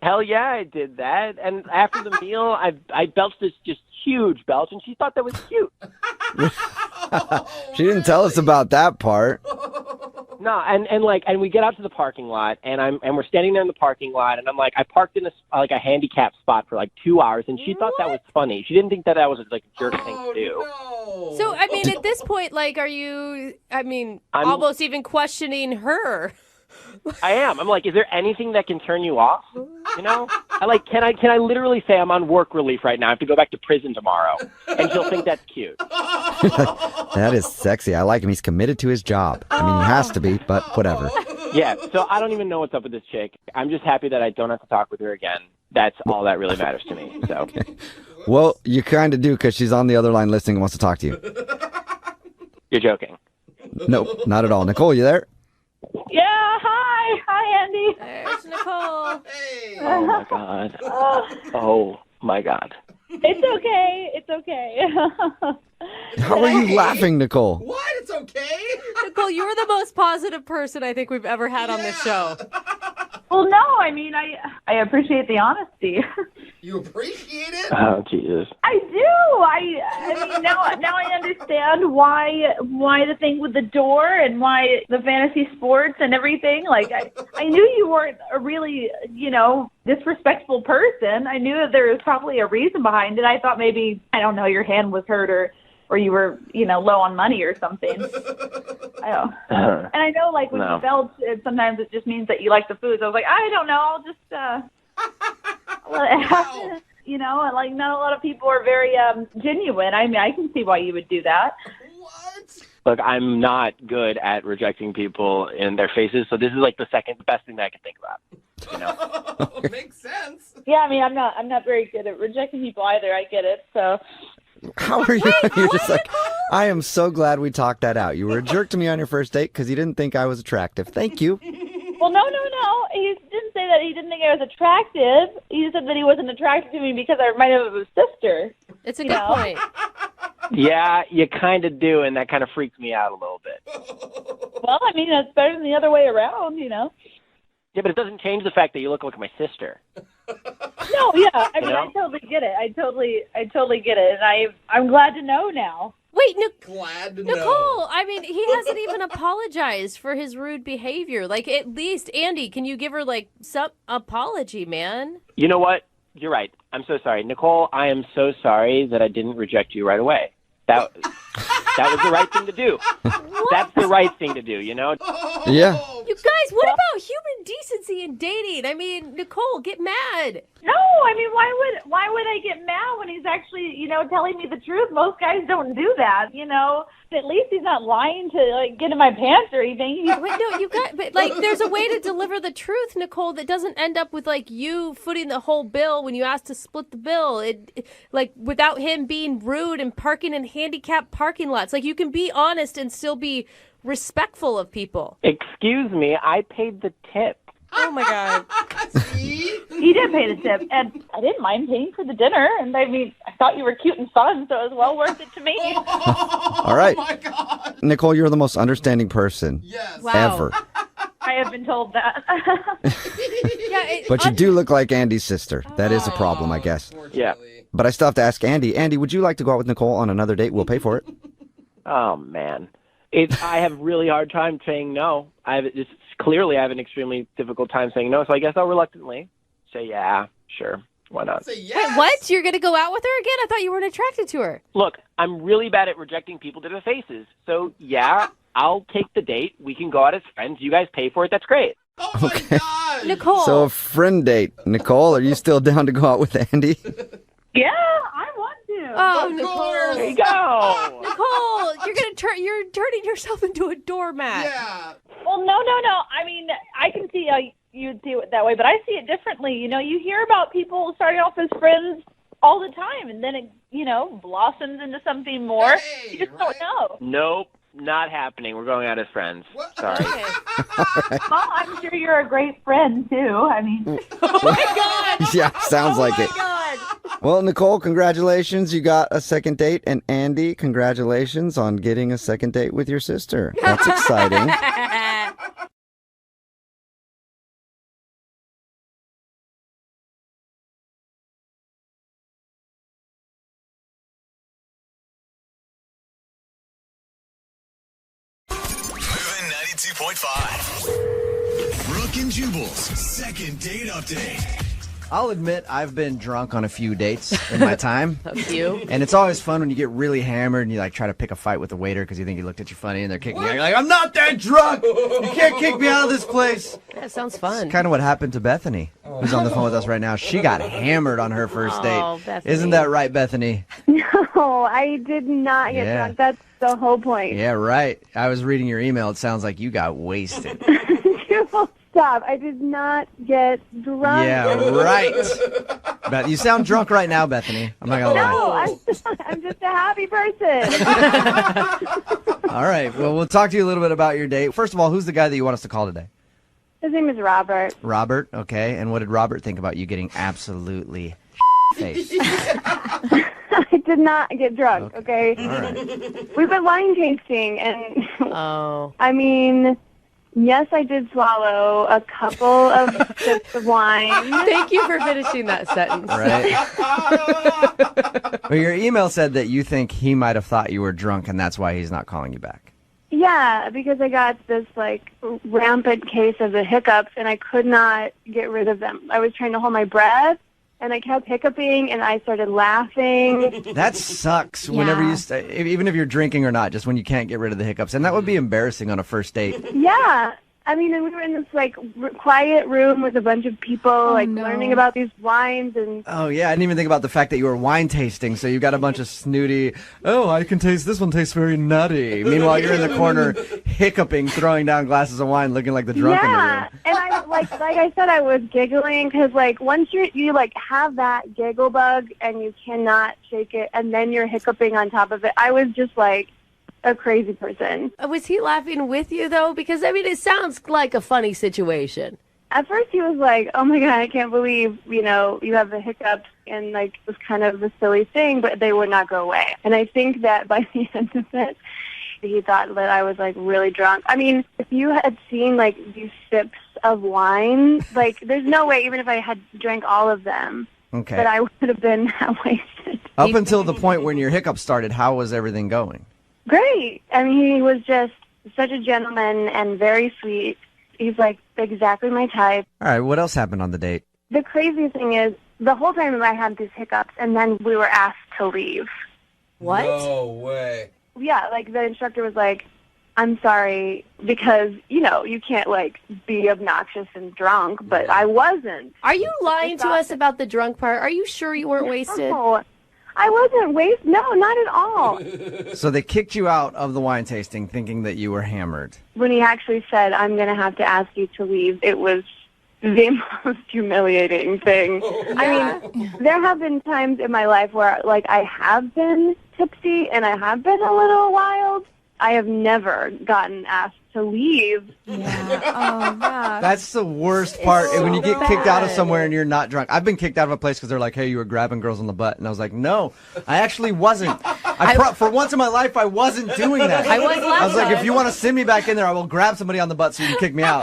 [SPEAKER 17] Hell yeah, I did that. And after the meal, I belched this just huge belch, and she thought that was cute.
[SPEAKER 3] She didn't tell us about that part.
[SPEAKER 17] No, and we get out to the parking lot, and we're standing there in the parking lot, and I'm like, I parked in a handicap spot for like 2 hours, and she thought that was funny. She didn't think that was like a jerk thing to do.
[SPEAKER 4] No. So I mean, at this point, like, are you? I mean, almost even questioning her.
[SPEAKER 17] I am. I'm like, is there anything that can turn you off? You know, can I literally say I'm on work relief right now? I have to go back to prison tomorrow, and she'll think that's cute.
[SPEAKER 3] That is sexy. I like him. He's committed to his job. I mean, he has to be, but whatever.
[SPEAKER 17] Yeah. So I don't even know what's up with this chick. I'm just happy that I don't have to talk with her again. That's all that really matters to me. So.
[SPEAKER 3] Okay. Well, you kind of do because she's on the other line listening and wants to talk to you.
[SPEAKER 17] You're joking.
[SPEAKER 3] Nope, not at all. Nicole, you there?
[SPEAKER 16] Yeah, hi, Andy.
[SPEAKER 4] There's Nicole.
[SPEAKER 5] Hey.
[SPEAKER 17] Oh my God. Oh my God.
[SPEAKER 16] It's okay.
[SPEAKER 3] How are you laughing, Nicole?
[SPEAKER 5] What? It's okay.
[SPEAKER 4] Nicole, you are the most positive person I think we've ever had on this show.
[SPEAKER 16] Well, no, I mean, I appreciate the honesty.
[SPEAKER 5] You appreciate it?
[SPEAKER 17] Oh, Jesus.
[SPEAKER 16] I do. I mean, now I understand why the thing with the door and why the fantasy sports and everything. Like, I knew you weren't a really, disrespectful person. I knew that there was probably a reason behind it. I thought maybe, I don't know, your hand was hurt or you were, low on money or something. I don't. And I know, like, when you belch, sometimes it just means that you like the food. So I was like, I don't know, I'll just let it happen. Like, not a lot of people are very genuine. I mean, I can see why you would do that.
[SPEAKER 5] What?
[SPEAKER 17] Look, I'm not good at rejecting people in their faces, so this is like the second best thing that I can think about.
[SPEAKER 5] Okay. Makes sense.
[SPEAKER 16] Yeah, I mean, I'm not very good at rejecting people either. I get it. So.
[SPEAKER 3] How are you? You're just like, I am so glad we talked that out. You were a jerk to me on your first date because you didn't think I was attractive. Thank you.
[SPEAKER 16] Well, no. He didn't say that he didn't think I was attractive. He said that he wasn't attracted to me because I reminded him of his sister.
[SPEAKER 4] It's a good point.
[SPEAKER 17] Yeah, you kind of do, and that kind of freaks me out a little bit.
[SPEAKER 16] Well, I mean, it's better than the other way around,
[SPEAKER 17] Yeah, but it doesn't change the fact that you look like my sister.
[SPEAKER 16] No, yeah. I mean, I totally get it. I totally get it, and I'm glad to know now.
[SPEAKER 4] Wait,
[SPEAKER 5] glad to
[SPEAKER 4] Nicole,
[SPEAKER 5] know.
[SPEAKER 4] I mean, he hasn't even apologized for his rude behavior. Like, at least, Andy, can you give her, like, some apology, man?
[SPEAKER 17] You know what? You're right. I'm so sorry. Nicole, I am so sorry that I didn't reject you right away. That was the right thing to do. That's the right thing to do,
[SPEAKER 3] Yeah.
[SPEAKER 4] You guys, what about human decency in dating? I mean, Nicole, get mad.
[SPEAKER 16] No, I mean, why would I get mad when he's actually, telling me the truth? Most guys don't do that, At least he's not lying to, like, get in my pants or anything.
[SPEAKER 4] Wait, no, but, like, there's a way to deliver the truth, Nicole, that doesn't end up with, like, you footing the whole bill when you ask to split the bill. Like, without him being rude and parking in handicapped parking lots. Like, you can be honest and still be respectful of people.
[SPEAKER 17] Excuse me, I paid the tip.
[SPEAKER 4] Oh, my God.
[SPEAKER 16] He did pay the tip, and I didn't mind paying for the dinner. And, I mean, I thought you were cute and fun, so it was well worth it to me.
[SPEAKER 3] All right.
[SPEAKER 5] Oh, my God.
[SPEAKER 3] Nicole, you're the most understanding person ever.
[SPEAKER 16] I have been told that.
[SPEAKER 3] But you do look like Andy's sister. That is a problem, I guess.
[SPEAKER 17] Yeah.
[SPEAKER 3] But I still have to ask Andy. Andy, would you like to go out with Nicole on another date? We'll pay for it.
[SPEAKER 17] Oh, man. I have a really hard time saying no. Clearly I have an extremely difficult time saying no, so I guess I'll reluctantly say, yeah, sure, why not?
[SPEAKER 5] Say yes.
[SPEAKER 4] Wait, what? You're going to go out with her again? I thought you weren't attracted to her.
[SPEAKER 17] Look, I'm really bad at rejecting people to their faces, so yeah, I'll take the date. We can go out as friends. You guys pay for it. That's great.
[SPEAKER 5] Oh, my God.
[SPEAKER 4] Nicole.
[SPEAKER 3] So a friend date. Nicole, are you still down to go out with Andy?
[SPEAKER 16] Yeah, I want to.
[SPEAKER 4] Oh, Nicole.
[SPEAKER 17] There you go.
[SPEAKER 4] Nicole, you're turning yourself into a doormat.
[SPEAKER 5] Yeah.
[SPEAKER 16] Well, no. I mean, I can see how you'd see it that way, but I see it differently. You hear about people starting off as friends all the time, and then it, blossoms into something more.
[SPEAKER 5] Hey,
[SPEAKER 16] you just don't know.
[SPEAKER 17] Nope. not happening. We're going out as friends. Sorry.
[SPEAKER 16] Well, I'm sure you're a great friend, too. I mean.
[SPEAKER 4] Oh, my God.
[SPEAKER 3] Yeah, sounds like it.
[SPEAKER 4] God.
[SPEAKER 3] Well, Nicole, congratulations. You got a second date. And Andy, congratulations on getting a second date with your sister. That's exciting.
[SPEAKER 2] Moving 92.5. Brooke and Jubal's second date update.
[SPEAKER 13] I'll admit I've been drunk on a few dates in my time.
[SPEAKER 4] A few?
[SPEAKER 13] And it's always fun when you get really hammered and you like try to pick a fight with the waiter because you think he looked at you funny and they're kicking you out. You're like, I'm not that drunk! You can't kick me out of this place!
[SPEAKER 4] That sounds fun.
[SPEAKER 13] It's kind of what happened to Bethany, who's on the phone with us right now. She got hammered on her first date.
[SPEAKER 4] Oh, Bethany.
[SPEAKER 13] Isn't that right, Bethany?
[SPEAKER 14] No, I did not get
[SPEAKER 13] Yeah.
[SPEAKER 14] drunk. That's the whole point.
[SPEAKER 13] Yeah, right. I was reading your email. It sounds like you got wasted.
[SPEAKER 14] Stop. I did not get drunk.
[SPEAKER 13] Yeah, right. But you sound drunk right now, Bethany. I'm not going to lie.
[SPEAKER 14] No, I'm just a happy person.
[SPEAKER 13] All right. Well, we'll talk to you a little bit about your date. First of all, who's the guy that you want us to call today?
[SPEAKER 14] His name is Robert.
[SPEAKER 13] Robert. Okay. And what did Robert think about you getting absolutely faced?
[SPEAKER 14] I did not get drunk, okay?
[SPEAKER 13] All right.
[SPEAKER 14] We've been wine tasting, and
[SPEAKER 4] Oh.
[SPEAKER 14] I mean, yes, I did swallow a couple of sips of wine.
[SPEAKER 4] Thank you for finishing that sentence.
[SPEAKER 13] Right. Well, your email said that you think he might have thought you were drunk, and that's why he's not calling you back.
[SPEAKER 14] Yeah, because I got this, like, rampant case of the hiccups, and I could not get rid of them. I was trying to hold my breath, and I kept hiccuping, and I started laughing.
[SPEAKER 13] That sucks whenever you, even if you're drinking or not, just when you can't get rid of the hiccups. And that would be embarrassing on a first date.
[SPEAKER 14] Yeah. I mean, and we were in this, like, quiet room with a bunch of people, learning about these wines, and...
[SPEAKER 13] Oh, yeah. I didn't even think about the fact that you were wine tasting, so you've got a bunch of snooty, oh, I can taste, this one tastes very nutty. Meanwhile, you're in the corner hiccuping, throwing down glasses of wine, looking like the drunk in the room.
[SPEAKER 14] Yeah, and I, like I said, I was giggling, because, like, once you, like, have that giggle bug, and you cannot shake it, and then you're hiccuping on top of it, I was just, like... a crazy person.
[SPEAKER 4] Was he laughing with you, though? Because, I mean, it sounds like a funny situation.
[SPEAKER 14] At first, he was like, oh, my God, I can't believe, you have the hiccups, and, like, it was kind of a silly thing, but they would not go away. And I think that by the end of it, he thought that I was, like, really drunk. I mean, if you had seen, like, these sips of wine, like, there's no way, even if I had drank all of them, that I would have been that wasted.
[SPEAKER 13] Up until the point when your hiccups started, how was everything going?
[SPEAKER 14] Great. I mean, he was just such a gentleman and very sweet. He's, like, exactly my type.
[SPEAKER 13] All right, what else happened on the date?
[SPEAKER 14] The crazy thing is, the whole time I had these hiccups, and then we were asked to leave.
[SPEAKER 4] What?
[SPEAKER 5] No way.
[SPEAKER 14] Yeah, like, the instructor was like, I'm sorry, because, you can't, like, be obnoxious and drunk, but I wasn't.
[SPEAKER 4] Are you lying to us about the drunk part? Are you sure you weren't wasted?
[SPEAKER 14] No, I wasn't wasted. No, not at all.
[SPEAKER 13] So they kicked you out of the wine tasting thinking that you were hammered.
[SPEAKER 14] When he actually said, I'm going to have to ask you to leave, it was the most humiliating thing. I mean, there have been times in my life where, like, I have been tipsy and I have been a little wild. I have never gotten asked to leave.
[SPEAKER 4] Yeah. Oh, yeah.
[SPEAKER 13] That's the worst part.
[SPEAKER 4] so
[SPEAKER 13] when you get kicked out of
[SPEAKER 4] bad.
[SPEAKER 13] somewhere and you're not drunk. I've been kicked out of a place because they're like, hey, you were grabbing girls on the butt. And I was like, no, I actually wasn't. For once in my life, I wasn't doing that.
[SPEAKER 4] I was last
[SPEAKER 13] I was like,
[SPEAKER 4] time.
[SPEAKER 13] if you want to send me back in there, I will grab somebody on the butt so you can kick me out.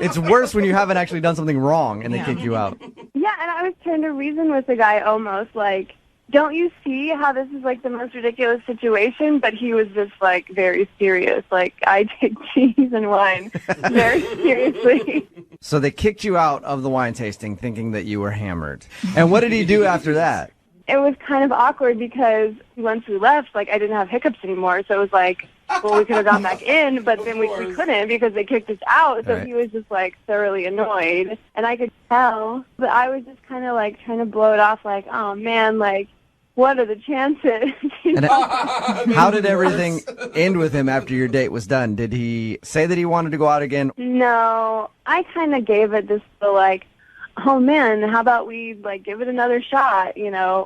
[SPEAKER 13] It's worse when you haven't actually done something wrong and they kick you out.
[SPEAKER 14] Yeah, and I was trying to reason with the guy almost like, don't you see how this is, like, the most ridiculous situation? But he was just, like, very serious. Like, I take cheese and wine very seriously.
[SPEAKER 13] So they kicked you out of the wine tasting thinking that you were hammered. And what did he do after that?
[SPEAKER 14] It was kind of awkward because once we left, like, I didn't have hiccups anymore. So it was like, well, we could have gone back in, but then we couldn't because they kicked us out. So
[SPEAKER 13] Right.
[SPEAKER 14] he was just, like, thoroughly annoyed. And I could tell. But I was just kind of, like, trying to blow it off, like, oh, man, like, what are the chances?
[SPEAKER 13] And how did everything end with him after your date was done? Did he say that he wanted to go out again?
[SPEAKER 14] No, I kind of gave it this, like, oh, man, how about we, like, give it another shot,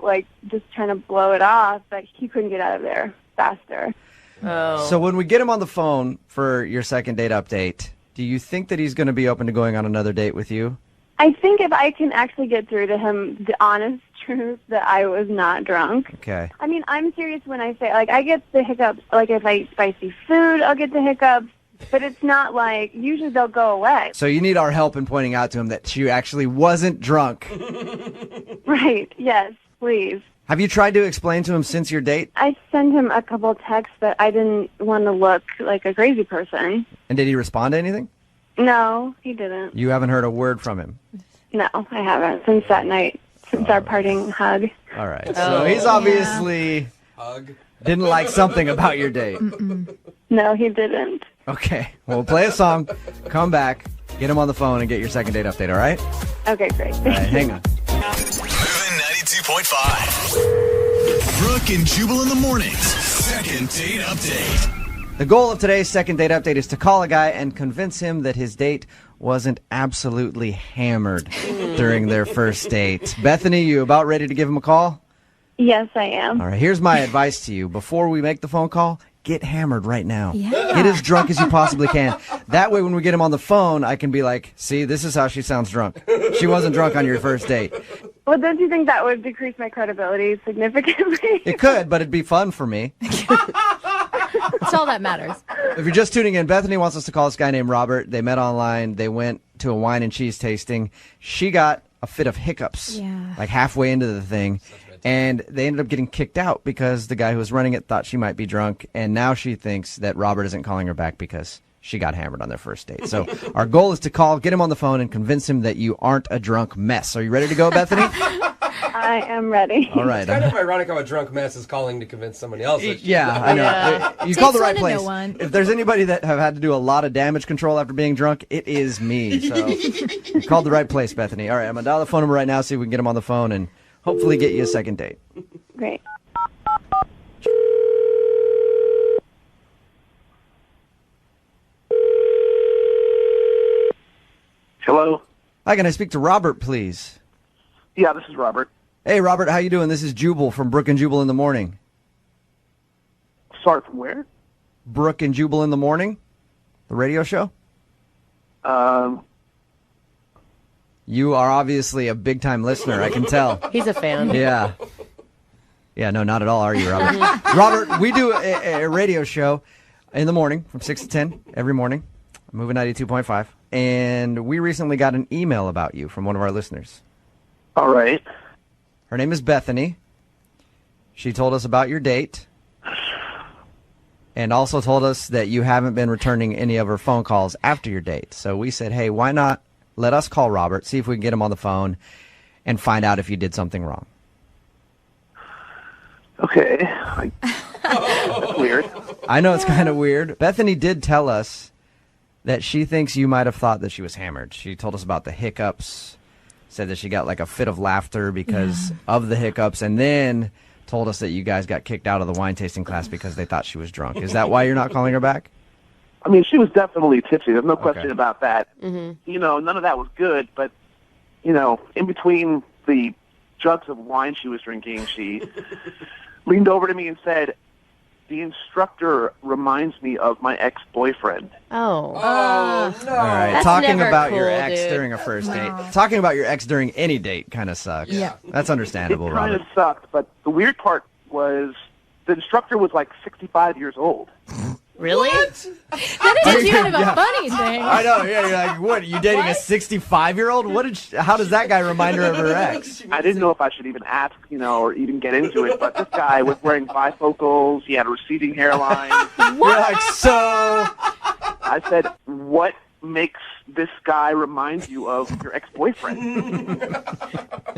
[SPEAKER 14] like, just trying to blow it off. But he couldn't get out of there faster.
[SPEAKER 4] Oh.
[SPEAKER 13] So when we get him on the phone for your second date update, do you think that he's going to be open to going on another date with you?
[SPEAKER 18] I think if I can actually get through to him the honest truth that I was not drunk.
[SPEAKER 13] Okay.
[SPEAKER 18] I mean, I'm serious when I say, like, I get the hiccups. Like, if I eat spicy food, I'll get the hiccups. But it's not like, usually they'll go away.
[SPEAKER 13] So you need our help in pointing out to him that she actually wasn't drunk.
[SPEAKER 18] Right, yes, please.
[SPEAKER 13] Have you tried to explain to him since your date?
[SPEAKER 18] I sent him a couple texts that I didn't want to look like a crazy person.
[SPEAKER 13] And did he respond to anything?
[SPEAKER 18] No, he didn't.
[SPEAKER 13] You haven't heard a word from him?
[SPEAKER 18] No, I haven't since that night, since our parting hug.
[SPEAKER 13] All right. So he's obviously didn't like something about your date.
[SPEAKER 18] No, he didn't.
[SPEAKER 13] Okay. Well, play a song, come back, get him on the phone, and get your second date update, all right?
[SPEAKER 18] Okay, great.
[SPEAKER 13] All right, hang on.
[SPEAKER 2] Moving 92.5. Brooke and Jubal in the mornings. Second date update.
[SPEAKER 13] The goal of today's second date update is to call a guy and convince him that his date wasn't absolutely hammered during their first date. Bethany, you about ready to give him a call?
[SPEAKER 18] Yes, I am.
[SPEAKER 13] All right, here's my advice to you. Before we make the phone call, get hammered right now. Get as drunk as you possibly can. That way, when we get him on the phone, I can be like, see, this is how she sounds drunk. She wasn't drunk on your first date.
[SPEAKER 18] Well, don't you think that would decrease my credibility significantly?
[SPEAKER 13] It could, but it'd be fun for me.
[SPEAKER 19] That's all that matters.
[SPEAKER 13] If you're just tuning in, Bethany wants us to call this guy named Robert. They met online. They went to a wine and cheese tasting. She got a fit of hiccups, like halfway into the thing. And they ended up getting kicked out because the guy who was running it thought she might be drunk. And now she thinks that Robert isn't calling her back because she got hammered on their first date. So our goal is to call, get him on the phone, and convince him that you aren't a drunk mess. Are you ready to go, Bethany?
[SPEAKER 18] I am ready.
[SPEAKER 13] All right.
[SPEAKER 5] It's kind of ironic how a drunk mess is calling to convince somebody else.
[SPEAKER 13] Yeah, I know. You called the right place. If there's anybody that have had to do a lot of damage control after being drunk, it is me. So you called the right place, Bethany. All right, I'm going to dial the phone number right now, see if we can get him on the phone, and hopefully get you a second date.
[SPEAKER 18] Great.
[SPEAKER 10] Hello?
[SPEAKER 13] Hi, can I speak to Robert, please?
[SPEAKER 10] Yeah, this is Robert.
[SPEAKER 13] Hey, Robert, how you doing? This is Jubal from Brooke and Jubal in the Morning.
[SPEAKER 10] Sorry, from where?
[SPEAKER 13] Brooke and Jubal in the Morning, the radio show. You are obviously a big-time listener, I can tell.
[SPEAKER 4] He's a fan.
[SPEAKER 13] Yeah. Yeah, no, not at all, are you, Robert? Robert, we do a radio show in the morning from 6 to 10 every morning, Moving 92.5, and we recently got an email about you from one of our listeners.
[SPEAKER 10] All right.
[SPEAKER 13] Her name is Bethany. She told us about your date and also told us that you haven't been returning any of her phone calls after your date. So we said, hey, why not let us call Robert, see if we can get him on the phone and find out if you did something wrong.
[SPEAKER 10] Okay. Weird.
[SPEAKER 13] I know it's kind of weird. Bethany did tell us that she thinks you might have thought that she was hammered. She told us about the hiccups, said that she got like a fit of laughter because of the hiccups, and then told us that you guys got kicked out of the wine tasting class because they thought she was drunk. Is that why you're not calling her back?
[SPEAKER 10] I mean, she was definitely tipsy. There's no question
[SPEAKER 13] Okay.
[SPEAKER 10] about that. You know, none of that was good, but, you know, in between the jugs of wine she was drinking, she leaned over to me and said, the instructor reminds me of my ex-boyfriend.
[SPEAKER 4] Oh.
[SPEAKER 19] No.
[SPEAKER 13] All right.
[SPEAKER 4] That's
[SPEAKER 13] Talking
[SPEAKER 4] never
[SPEAKER 13] about
[SPEAKER 4] cool,
[SPEAKER 13] your ex
[SPEAKER 4] dude.
[SPEAKER 13] during a first date. Talking about your ex during any date kind of sucks.
[SPEAKER 19] Yeah.
[SPEAKER 13] That's understandable,
[SPEAKER 10] It kind
[SPEAKER 13] Robert.
[SPEAKER 10] of sucked, but the weird part was the instructor was like 65 years old.
[SPEAKER 4] Really?
[SPEAKER 19] That is kind of a funny thing.
[SPEAKER 13] I know. Yeah, you're like, what? You dating a 65-year-old? What did? How does that guy remind her of her ex?
[SPEAKER 10] I didn't know if I should even ask, you know, or even get into it, but this guy was wearing bifocals. He had a receding hairline.
[SPEAKER 13] You're like, so.
[SPEAKER 10] I said, what makes this guy remind you of your ex-boyfriend?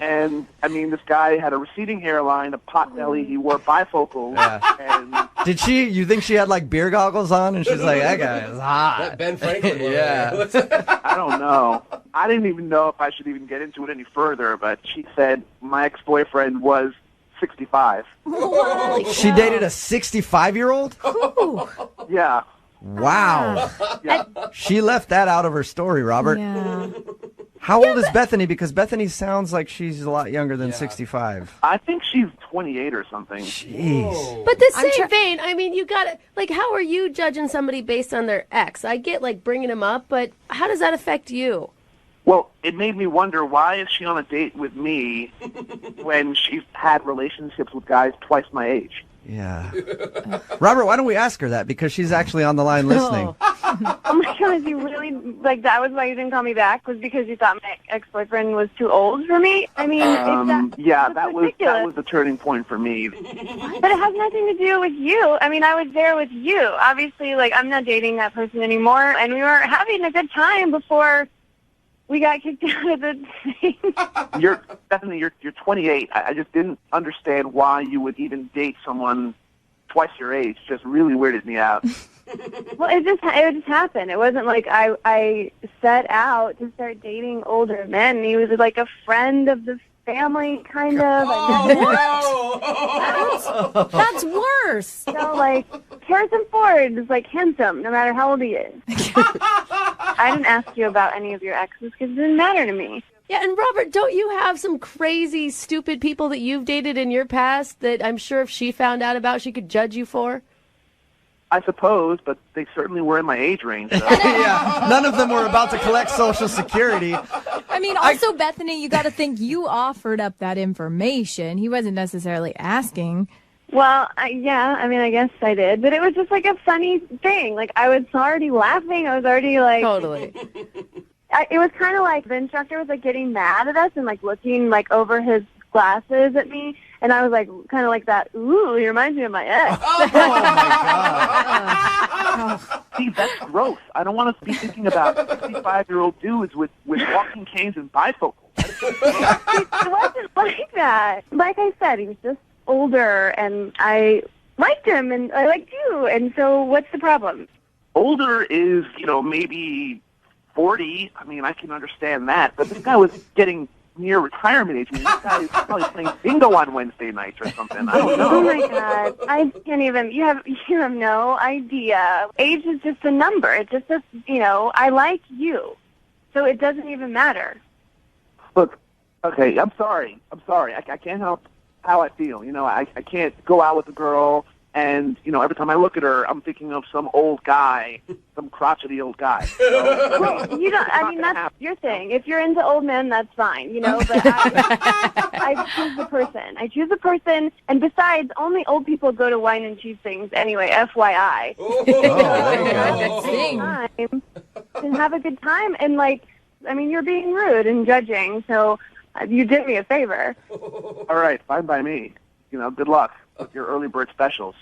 [SPEAKER 10] And, I mean, this guy had a receding hairline, a pot belly, he wore bifocals, and...
[SPEAKER 13] Did she? You think she had like beer goggles on, and she's like, that guy is hot.
[SPEAKER 5] That Ben Franklin one.
[SPEAKER 13] Yeah.
[SPEAKER 10] I don't know. I didn't even know if I should even get into it any further, but she said my ex-boyfriend was 65.
[SPEAKER 13] She dated a 65-year-old?
[SPEAKER 10] Yeah.
[SPEAKER 13] Wow.
[SPEAKER 10] Yeah.
[SPEAKER 13] She left that out of her story, Robert.
[SPEAKER 19] Yeah.
[SPEAKER 13] How old is Bethany? Because Bethany sounds like she's a lot younger than 65.
[SPEAKER 10] I think she's 28 or something.
[SPEAKER 13] Jeez.
[SPEAKER 4] But the same vein, I mean, you got to, like, how are you judging somebody based on their ex? I get, like, bringing them up, but how does that affect you?
[SPEAKER 10] Well, it made me wonder, why is she on a date with me when she's had relationships with guys twice my age?
[SPEAKER 13] Yeah. Robert, why don't we ask her that? Because she's actually on the line listening.
[SPEAKER 18] Oh my gosh, you really, like, that was why you didn't call me back, was because you thought my ex-boyfriend was too old for me? I mean,
[SPEAKER 10] that was the turning point for me.
[SPEAKER 18] But it has nothing to do with you. I mean, I was there with you. Obviously, like, I'm not dating that person anymore, and we were having a good time before we got kicked out of the thing.
[SPEAKER 10] You're 28. I just didn't understand why you would even date someone twice your age. Just really weirded me out.
[SPEAKER 18] Well, it just happened. It wasn't like I set out to start dating older men. He was like a friend of the family, kind of.
[SPEAKER 19] That's worse.
[SPEAKER 18] So, like, Harrison Ford is, like, handsome, no matter how old he is. I didn't ask you about any of your exes because it didn't matter to me.
[SPEAKER 4] Yeah, and Robert, don't you have some crazy, stupid people that you've dated in your past that I'm sure if she found out about, she could judge you for?
[SPEAKER 10] I suppose, but they certainly were in my age range. So.
[SPEAKER 13] Yeah, none of them were about to collect Social Security.
[SPEAKER 19] I mean, also, Bethany, you got to think you offered up that information. He wasn't necessarily asking.
[SPEAKER 18] Well, I guess I did. But it was just like a funny thing. Like, I was already laughing. I was already like...
[SPEAKER 4] Totally.
[SPEAKER 18] It was kind of like the instructor was like getting mad at us and like looking like over his glasses at me. And I was like, kind of like that, ooh, he reminds me of my ex.
[SPEAKER 10] Oh, my God. See, that's gross. I don't want to be thinking about 65-year-old dudes with walking canes and bifocals.
[SPEAKER 18] It wasn't like that. Like I said, he was just older, and I liked him, and I liked you. And so what's the problem?
[SPEAKER 10] Older is, maybe 40. I mean, I can understand that. But this guy was getting near retirement age. I mean, this guy is probably playing bingo on Wednesday nights or something. I don't know.
[SPEAKER 18] Oh my God! I can't even. You have no idea. Age is just a number. It's just I like you, so it doesn't even matter.
[SPEAKER 10] Look, okay. I'm sorry. I can't help how I feel. I can't go out with a girl and every time I look at her, I'm thinking of some old guy, some crotchety old guy.
[SPEAKER 18] Well, you don't. I mean, that's your thing. If you're into old men, that's fine, But I choose the person. I choose the person, and besides, only old people go to wine and cheese things anyway. FYI. And have a good time, and you're being rude and judging, so you did me a favor.
[SPEAKER 10] All right, fine by me. Good luck with your early bird specials.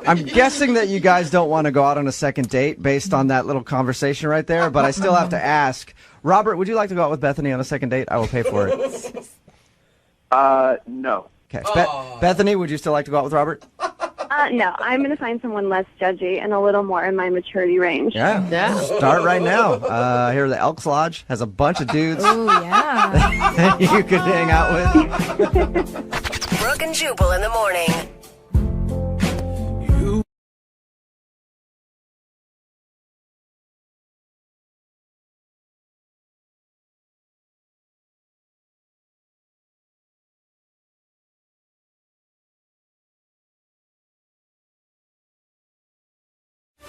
[SPEAKER 13] I'm guessing that you guys don't want to go out on a second date based on that little conversation right there, but I still have to ask. Robert, would you like to go out with Bethany on a second date? I will pay for it.
[SPEAKER 10] No.
[SPEAKER 13] Okay. Bethany, would you still like to go out with Robert?
[SPEAKER 18] No, I'm going to find someone less judgy and a little more in my maturity range.
[SPEAKER 13] Yeah. Start right now. Here, the Elks Lodge has a bunch of dudes.
[SPEAKER 19] Oh, yeah.
[SPEAKER 13] that you could hang out with.
[SPEAKER 8] Brooke and Jubal in the morning.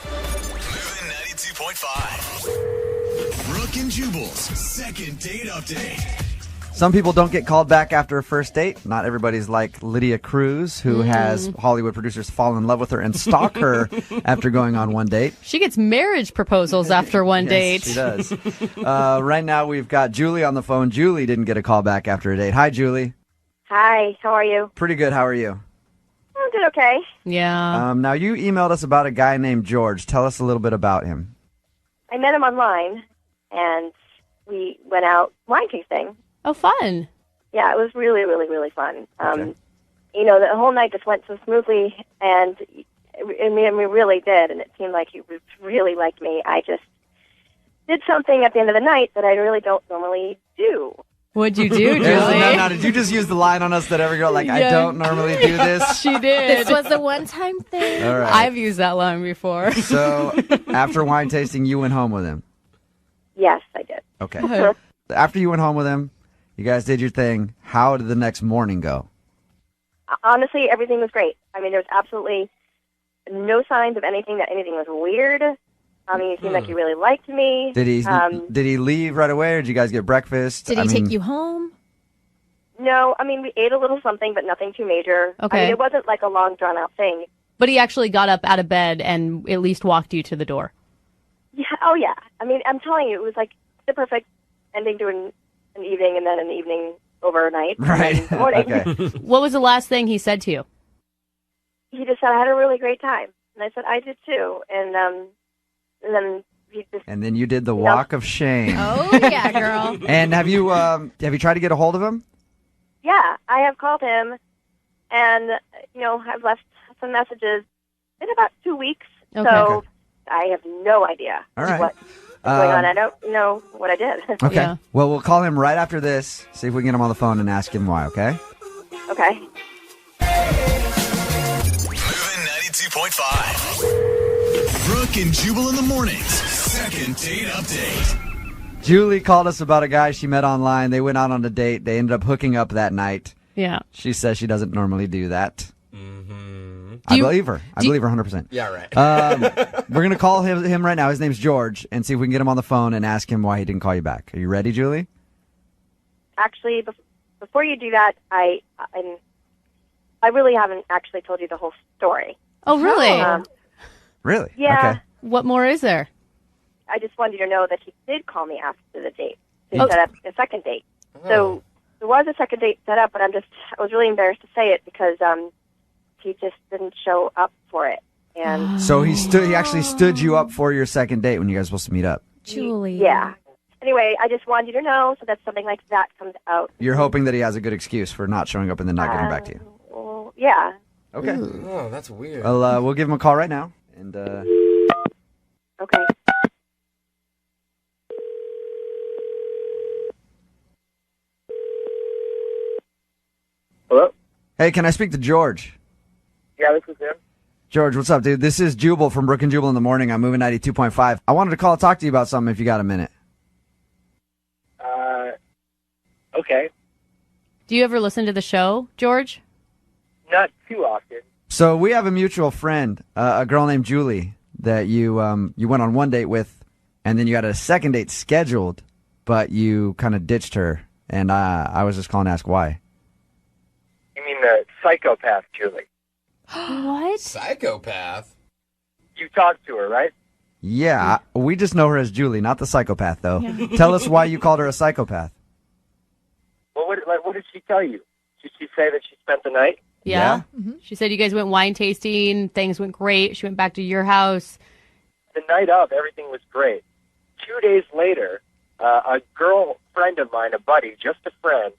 [SPEAKER 2] Moving 92.5. Brooke and Jubal's second date update.
[SPEAKER 13] Some people don't get called back after a first date. Not everybody's like Lydia Cruz, who has Hollywood producers fall in love with her and stalk her after going on one date.
[SPEAKER 4] She gets marriage proposals after one date.
[SPEAKER 13] She does. Right now we've got Julie on the phone. Julie didn't get a call back after a date. Hi, Julie.
[SPEAKER 20] Hi, how are you?
[SPEAKER 13] Pretty good. How are you?
[SPEAKER 20] I'm doing okay.
[SPEAKER 4] Yeah.
[SPEAKER 13] Now, you emailed us about a guy named George. Tell us a little bit about him.
[SPEAKER 20] I met him online, and we went out wine tasting.
[SPEAKER 4] Oh, fun.
[SPEAKER 20] Yeah, it was really, really, really fun. The whole night just went so smoothly, and we really did, and it seemed like he really liked me. I just did something at the end of the night that I really don't normally do.
[SPEAKER 4] What'd you do, Julie?
[SPEAKER 13] No, did you just use the line on us that every girl, I don't normally do this?
[SPEAKER 4] She did.
[SPEAKER 19] This was the one-time thing.
[SPEAKER 13] All right.
[SPEAKER 4] I've used that line before.
[SPEAKER 13] So, after wine tasting, you went home with him?
[SPEAKER 20] Yes, I did.
[SPEAKER 13] Okay. After you went home with him, you guys did your thing. How did the next morning go?
[SPEAKER 20] Honestly, everything was great. I mean, there was absolutely no signs of anything was weird. I mean, he seemed like he really liked me.
[SPEAKER 13] Did he leave right away, or did you guys get breakfast?
[SPEAKER 19] Did he take you home?
[SPEAKER 20] No, I mean, we ate a little something, but nothing too major.
[SPEAKER 21] Okay.
[SPEAKER 20] I mean, it wasn't like a long, drawn-out thing.
[SPEAKER 21] But he actually got up out of bed and at least walked you to the door.
[SPEAKER 20] Yeah. Oh, yeah. I mean, I'm telling you, it was like the perfect ending to an evening, and then an evening overnight.
[SPEAKER 13] Right.
[SPEAKER 20] And then morning.
[SPEAKER 13] Okay.
[SPEAKER 21] What was the last thing he said to you?
[SPEAKER 20] He just said, I had a really great time. And I said, I did too. And then he just...
[SPEAKER 13] And then you did the walk of shame.
[SPEAKER 19] Oh, yeah, girl.
[SPEAKER 13] And have you tried to get a hold of him?
[SPEAKER 20] Yeah, I have called him, and, I've left some messages in about 2 weeks.
[SPEAKER 21] Okay.
[SPEAKER 20] So I have no idea
[SPEAKER 13] All right.
[SPEAKER 20] what's going on. I don't know what I did.
[SPEAKER 13] Okay.
[SPEAKER 21] Yeah.
[SPEAKER 13] Well, we'll call him right after this, see if we can get him on the phone and ask him why, okay?
[SPEAKER 20] Okay.
[SPEAKER 2] Moving 92.5. Brooke and Jubal in the mornings. Second date update.
[SPEAKER 13] Julie called us about a guy she met online. They went out on a date. They ended up hooking up that night.
[SPEAKER 21] Yeah.
[SPEAKER 13] She says she doesn't normally do that.
[SPEAKER 5] Mm-hmm.
[SPEAKER 13] I believe her. I believe her 100%.
[SPEAKER 5] Yeah, right.
[SPEAKER 13] We're going to call him right now. His name's George, and see if we can get him on the phone and ask him why he didn't call you back. Are you ready, Julie?
[SPEAKER 20] Actually, before you do that, I really haven't actually told you the whole story.
[SPEAKER 21] Oh, really?
[SPEAKER 13] Really?
[SPEAKER 20] Yeah.
[SPEAKER 13] Okay.
[SPEAKER 21] What more is there?
[SPEAKER 20] I just wanted you to know that he did call me after the date to
[SPEAKER 21] Oh.
[SPEAKER 20] set up a second date. So there was a second date set up, but I was really embarrassed to say it because he just didn't show up for it. And
[SPEAKER 13] So he actually stood you up for your second date when you guys were supposed to meet up.
[SPEAKER 19] Julie.
[SPEAKER 20] yeah. Anyway, I just wanted you to know so that something like that comes out.
[SPEAKER 13] You're hoping that he has a good excuse for not showing up and then not getting back to you.
[SPEAKER 20] Well, yeah.
[SPEAKER 13] Okay.
[SPEAKER 5] Oh, that's weird.
[SPEAKER 13] Well, we'll give him a call right now. And
[SPEAKER 20] Okay.
[SPEAKER 10] Hello?
[SPEAKER 13] hey, can I speak to George?
[SPEAKER 10] Yeah, this is him.
[SPEAKER 13] George, what's up, dude? This is Jubal from Brooke and Jubal in the morning. I'm moving 92.5. I wanted to call and talk to you about something if you got a minute.
[SPEAKER 10] Okay.
[SPEAKER 21] Do you ever listen to the show, George?
[SPEAKER 10] Not too often.
[SPEAKER 13] So we have a mutual friend, a girl named Julie, that you went on one date with, and then you had a second date scheduled, but you kind of ditched her, and I was just calling to ask why.
[SPEAKER 10] You mean the psychopath, Julie?
[SPEAKER 21] What?
[SPEAKER 5] Psychopath?
[SPEAKER 10] You talked to her, right?
[SPEAKER 13] Yeah, we just know her as Julie, not the psychopath, though.
[SPEAKER 21] Yeah.
[SPEAKER 13] Tell us why you called her a psychopath.
[SPEAKER 10] Well, what did she tell you? Did she say that she spent the night?
[SPEAKER 21] Yeah. She said you guys went wine tasting. Things went great. She went back to your house.
[SPEAKER 10] The night of, everything was great. 2 days later, a girlfriend of mine, a buddy, just a friend,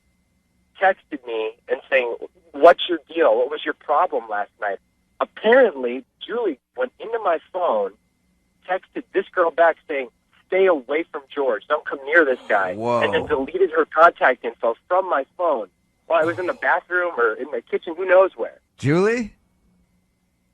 [SPEAKER 10] texted me and saying, "What's your deal? What was your problem last night?" Apparently, Julie went into my phone, texted this girl back saying, "Stay away from George. Don't come near this guy."
[SPEAKER 13] Whoa.
[SPEAKER 10] And then deleted her contact info from my phone while I was in the bathroom or in the kitchen, who knows where.
[SPEAKER 13] Julie?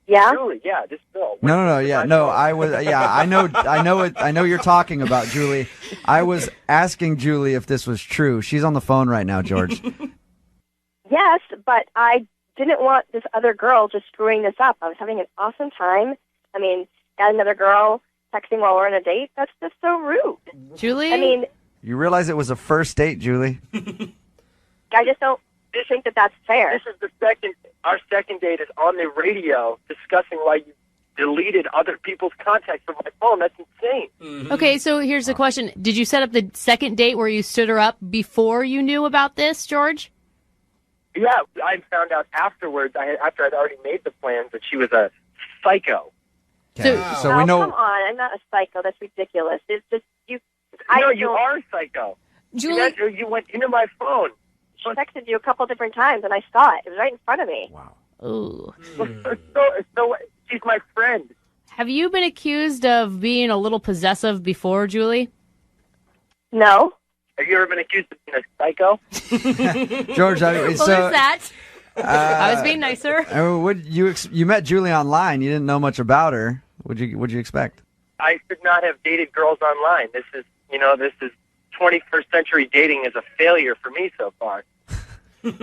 [SPEAKER 20] Yeah?
[SPEAKER 10] Julie, yeah, this girl.
[SPEAKER 13] No, yeah, no, I was, yeah, I know you're talking about Julie. I was asking Julie if this was true. She's on the phone right now, George.
[SPEAKER 20] Yes, but I didn't want this other girl just screwing this up. I was having an awesome time. I mean, got another girl texting while we're on a date. That's just so rude.
[SPEAKER 21] Julie?
[SPEAKER 20] I mean,
[SPEAKER 13] You realize it was a first date, Julie?
[SPEAKER 20] I just don't think that that's fair.
[SPEAKER 10] This is our second date is on the radio discussing why you deleted other people's contacts from my phone. That's insane.
[SPEAKER 21] Okay, so here's the question. Did you set up the second date where you stood her up before you knew about this, George?
[SPEAKER 10] Yeah, I found out afterwards, after I'd already made the plans, that she was a psycho.
[SPEAKER 13] So we know.
[SPEAKER 20] Come on, I'm not a psycho. That's ridiculous. It's just you.
[SPEAKER 10] No, you are a psycho.
[SPEAKER 19] Julie,
[SPEAKER 10] You went into my phone.
[SPEAKER 20] She texted you a couple different times, and I saw it. It was right in front of me.
[SPEAKER 13] Wow.
[SPEAKER 21] Ooh.
[SPEAKER 10] So she's my friend.
[SPEAKER 21] Have you been accused of being a little possessive before, Julie?
[SPEAKER 20] No.
[SPEAKER 10] Have you ever been accused of being a psycho?
[SPEAKER 13] George,
[SPEAKER 21] What was that? I was being nicer.
[SPEAKER 13] You met Julie online. You didn't know much about her. What'd you expect?
[SPEAKER 10] I could not have dated girls online. This is
[SPEAKER 17] this is 21st century dating is a failure for me so far.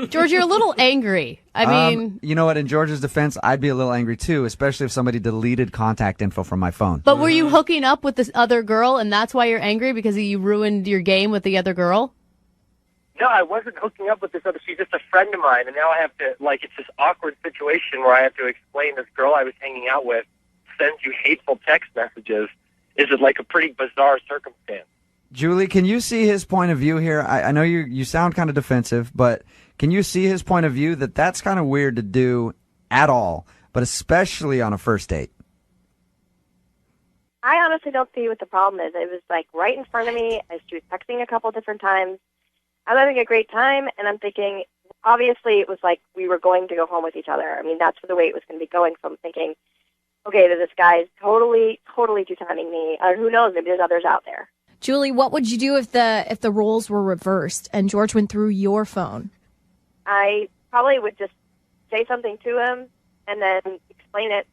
[SPEAKER 21] George, you're a little angry. I mean...
[SPEAKER 13] You know what? In George's defense, I'd be a little angry, too, especially if somebody deleted contact info from my phone.
[SPEAKER 21] But were you hooking up with this other girl, and that's why you're angry, because you ruined your game with the other girl?
[SPEAKER 17] No, I wasn't hooking up with this other. She's just a friend of mine, and now I have to, it's this awkward situation where I have to explain this girl I was hanging out with sends you hateful text messages. Is it a pretty bizarre circumstance?
[SPEAKER 13] Julie, can you see his point of view here? I know you sound kind of defensive, but can you see his point of view that that's kind of weird to do at all, but especially on a first date?
[SPEAKER 20] I honestly don't see what the problem is. It was right in front of me. She was texting a couple different times. I'm having a great time, and I'm thinking, obviously it was we were going to go home with each other. I mean, that's the way it was going to be going. So I'm thinking, okay, this guy's totally two-timing me. Who knows? Maybe there's others out there.
[SPEAKER 19] Julie, what would you do if the roles were reversed and George went through your phone?
[SPEAKER 20] I probably would just say something to him and then explain it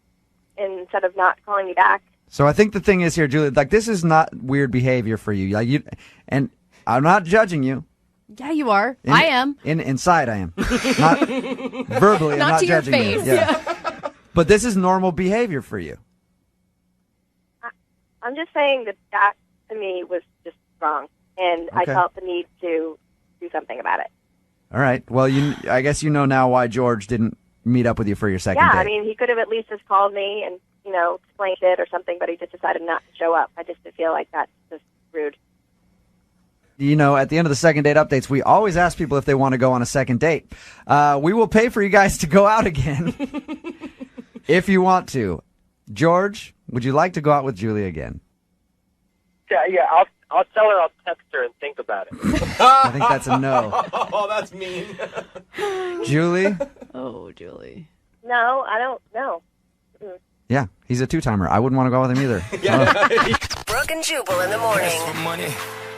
[SPEAKER 20] instead of not calling me back.
[SPEAKER 13] So I think the thing is here, Julie, this is not weird behavior for you. And I'm not judging you.
[SPEAKER 21] Yeah, you are. I am.
[SPEAKER 13] Inside, I am. Not verbally, I'm not
[SPEAKER 19] to your
[SPEAKER 13] judging
[SPEAKER 19] face.
[SPEAKER 13] you. Yeah. But this is normal behavior for you.
[SPEAKER 20] I'm just saying that to me was just wrong, and I felt the need to do something about it.
[SPEAKER 13] All right. Well, I guess you know now why George didn't meet up with you for your second date.
[SPEAKER 20] Yeah, I mean, he could have at least just called me and, explained it or something, but he just decided not to show up. I just feel like that's just rude.
[SPEAKER 13] At the end of the second date updates, we always ask people if they want to go on a second date. We will pay for you guys to go out again if you want to. George, would you like to go out with Julie again?
[SPEAKER 17] Yeah, I'll tell her I'll text her and think about it.
[SPEAKER 13] I think that's a no.
[SPEAKER 5] Oh, that's mean.
[SPEAKER 13] Julie?
[SPEAKER 21] Oh, Julie.
[SPEAKER 20] No, I don't know.
[SPEAKER 13] Yeah, he's a two-timer. I wouldn't want to go with him either.
[SPEAKER 8] Brooke and Jubal in the morning.
[SPEAKER 2] Ask for money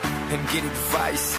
[SPEAKER 2] and get advice.